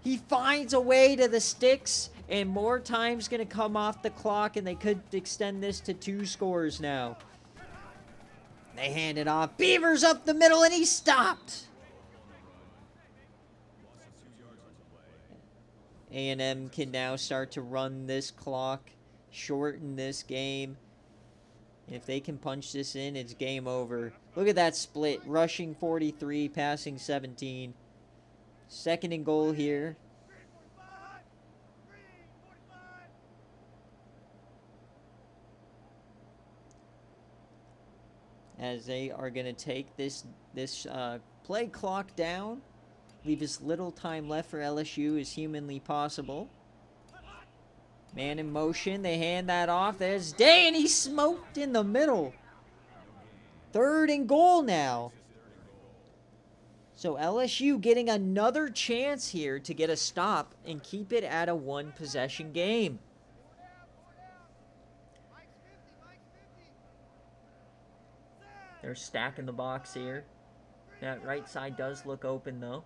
He finds a way to the sticks, and more time's going to come off the clock, and they could extend this to 2 scores now. They hand it off. Beavers up the middle, and he stopped. A&M can now start to run this clock, shorten this game. If they can punch this in, it's game over. Look at that split. Rushing 43, passing 17. 2nd and goal here. As they are going to take this play clock down. Leave as little time left for LSU as humanly possible. Man in motion. They hand that off. There's Day, and he's smoked in the middle. 3rd and goal now. So LSU getting another chance here to get a stop and keep it at a 1-possession game. They're stacking the box here. That right side does look open, though.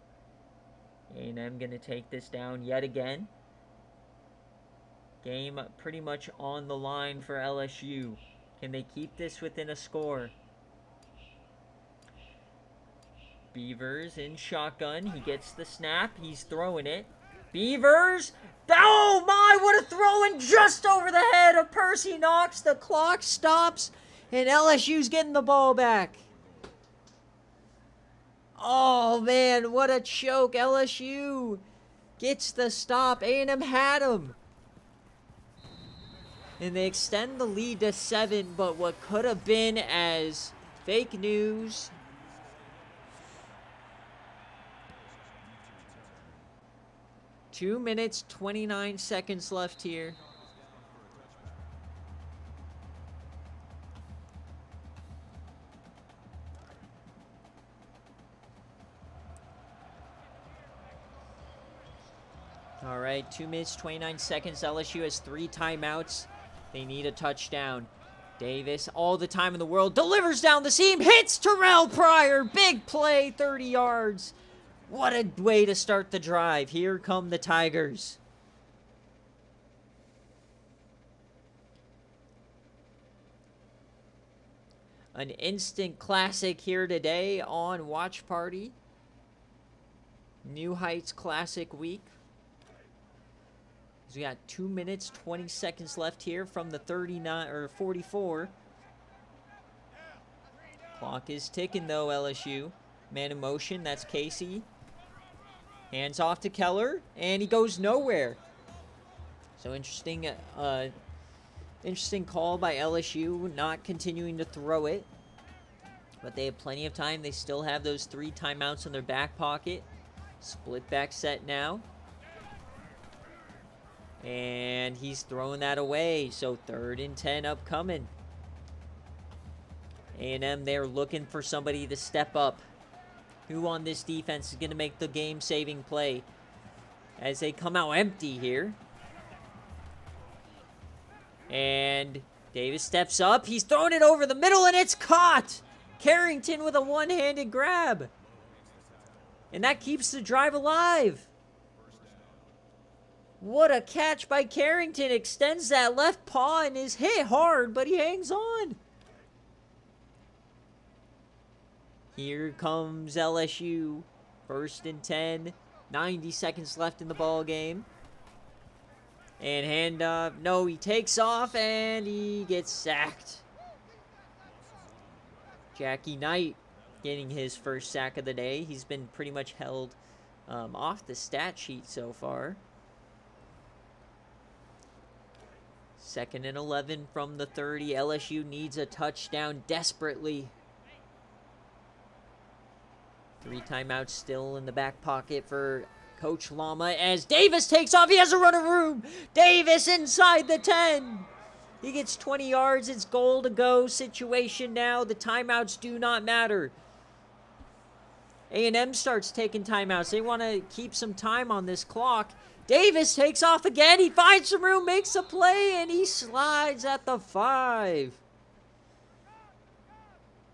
A&M going to take this down yet again. Game pretty much on the line for LSU. Can they keep this within a score? Beavers in shotgun. He gets the snap. He's throwing it. Beavers. Oh my, what a throw, and just over the head of Percy Knox. The clock stops, and LSU's getting the ball back. Oh, man, what a choke. LSU gets the stop. A&M had him. And they extend the lead to 7, but what could have been as fake news. 2 minutes, 29 seconds left here. All right, 2 minutes, 29 seconds. LSU has 3 timeouts. They need a touchdown. Davis, all the time in the world, delivers down the seam, hits Terrell Pryor. Big play, 30 yards. What a way to start the drive. Here come the Tigers. An instant classic here today on Watch Party. New Heights Classic Week. So we got 2 minutes, 20 seconds left here from the 39 or 44. Clock is ticking though, LSU. Man in motion, that's Casey. Hands off to Keller, and he goes nowhere. So interesting call by LSU, not continuing to throw it. But they have plenty of time. They still have those 3 timeouts in their back pocket. Split back set now. And he's throwing that away. So 3rd and 10 upcoming. A&M, they're looking for somebody to step up. Who on this defense is going to make the game-saving play? As they come out empty here. And Davis steps up. He's throwing it over the middle, and it's caught. Carrington with a one-handed grab. And that keeps the drive alive. What a catch by Carrington. Extends that left paw and is hit hard, but he hangs on. Here comes LSU. 1st and 10. 90 seconds left in the ball game. And handoff. No, he takes off and he gets sacked. Jackie Knight getting his first sack of the day. He's been pretty much held off the stat sheet so far. 2nd and 11 from the 30. LSU needs a touchdown desperately. 3 timeouts still in the back pocket for Coach Lama as Davis takes off. He has a run of room. Davis inside the 10. He gets 20 yards. It's goal to go situation now. The timeouts do not matter. A&M starts taking timeouts. They want to keep some time on this clock. Davis takes off again. He finds some room, makes a play, and he slides at the 5.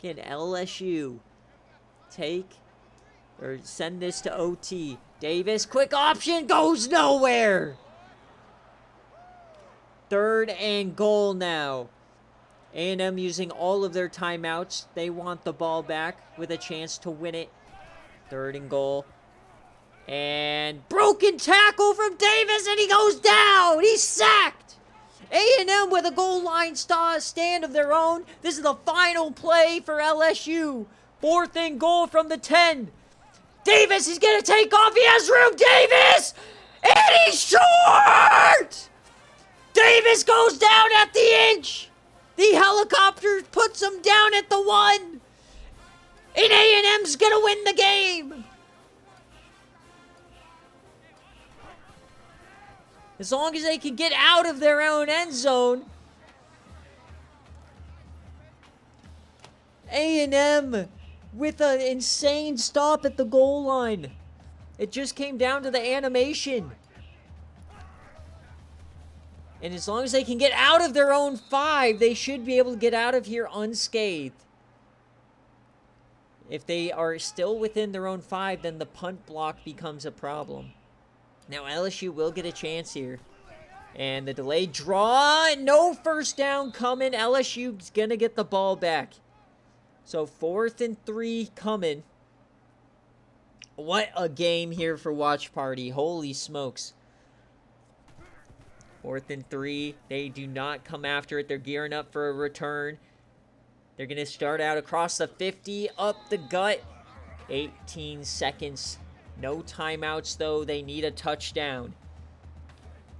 Can LSU take or send this to OT? Davis, quick option, goes nowhere. 3rd and goal now. A&M using all of their timeouts. They want the ball back with a chance to win it. 3rd and goal. And broken tackle from Davis, and he goes down. He's sacked. A&M with a goal line stand of their own. This is the final play for LSU. 4th and goal from the 10. Davis is going to take off. He has room. Davis! And he's short! Davis goes down at the inch. The helicopter puts him down at the 1. And A&M's going to win the game. As long as they can get out of their own end zone. A&M with an insane stop at the goal line. It just came down to the animation. And as long as they can get out of their own 5, they should be able to get out of here unscathed. If they are still within their own 5, then the punt block becomes a problem. Now LSU will get a chance here. And the delayed draw, no first down coming. LSU's going to get the ball back. So 4th and 3 coming. What a game here for Watch Party. Holy smokes. 4th and 3. They do not come after it. They're gearing up for a return. They're going to start out across the 50, up the gut. 18 seconds. No timeouts, though. They need a touchdown.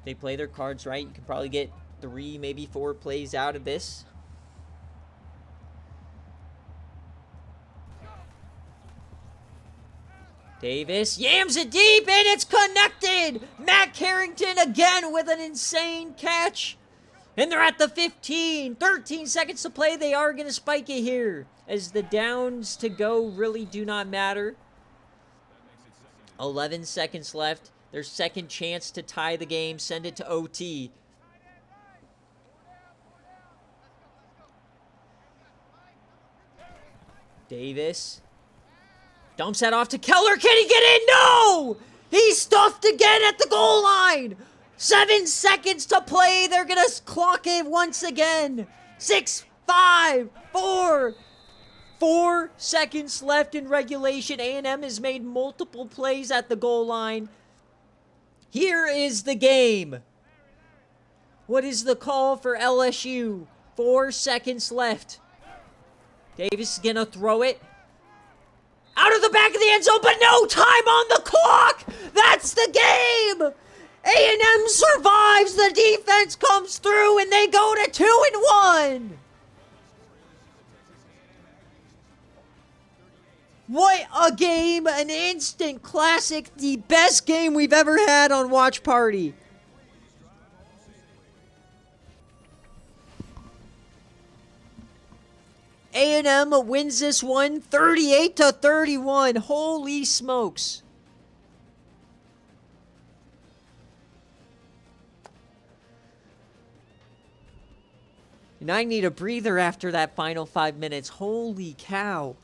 They play their cards right. You can probably get 3, maybe 4 plays out of this. Davis yams it deep, and it's connected! Matt Carrington again with an insane catch. And they're at the 15. 13 seconds to play. They are going to spike it here, as the downs to go really do not matter. 11 seconds left. Their second chance to tie the game. Send it to OT. Davis dumps that off to Keller. Can he get in? No! He's stuffed again at the goal line. 7 seconds to play. They're going to clock it once again. 6, 5, 4. 4 seconds left in regulation. A&M has made multiple plays at the goal line. Here is the game. What is the call for LSU? 4 seconds left. Davis is going to throw it out of the back of the end zone, but no time on the clock. That's the game. A&M survives. The defense comes through, and they go to 2-1. What a game. An instant classic. The best game we've ever had on Watch Party. A&M wins this one 38-31. Holy smokes. And I need a breather after that final 5 minutes. Holy cow.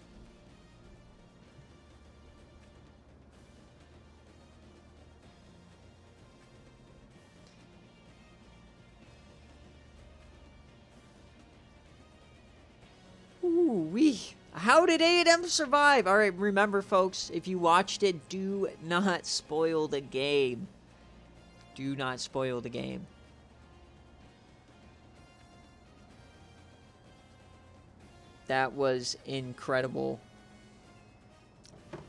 Ooh-wee. How did A&M survive? All right, remember, folks, if you watched it, do not spoil the game. Do not spoil the game. That was incredible.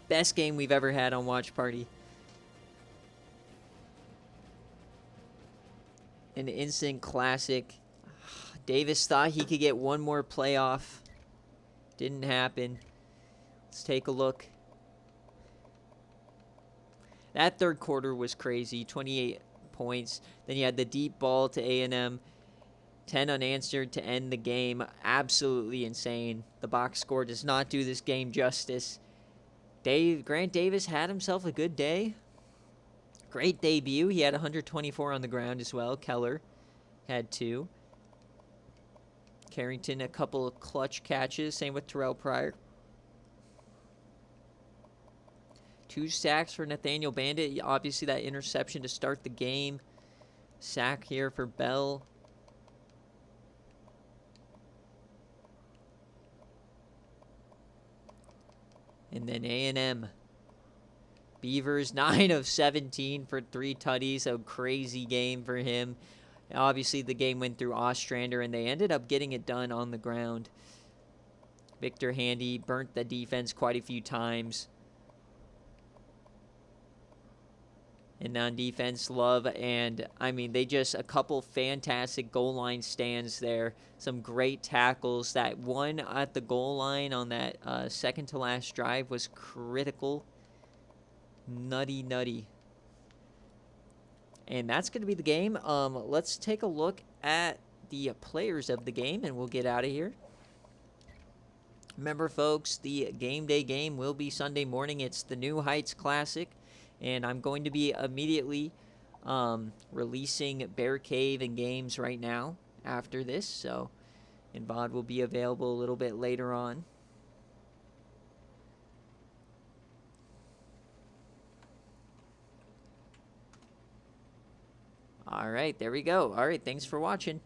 Best game we've ever had on Watch Party. An instant classic. Davis thought he could get one more playoff. Didn't happen. Let's take a look. That third quarter was crazy. 28 points. Then you had the deep ball to A&M. 10 unanswered to end the game. Absolutely insane. The box score does not do this game justice. Grant Davis had himself a good day. Great debut. He had 124 on the ground as well. Keller had 2. Carrington, a couple of clutch catches. Same with Terrell Pryor. 2 sacks for Nathaniel Bandit. Obviously, that interception to start the game. Sack here for Bell. And then A&M. Beavers, 9 of 17 for 3 tutties. A crazy game for him. Obviously, the game went through Ostrander, and they ended up getting it done on the ground. Victor Handy burnt the defense quite a few times. And on defense, Love, and I mean, they just, a couple fantastic goal line stands there. Some great tackles. That one at the goal line on that second to last drive was critical. Nutty. And that's going to be the game. Let's take a look at the players of the game, and we'll get out of here. Remember, folks, the game day game will be Sunday morning. It's the New Heights Classic, and I'm going to be immediately releasing BearCave and games right now after this. So, and VOD will be available a little bit later on. All right, there we go. All right, thanks for watching.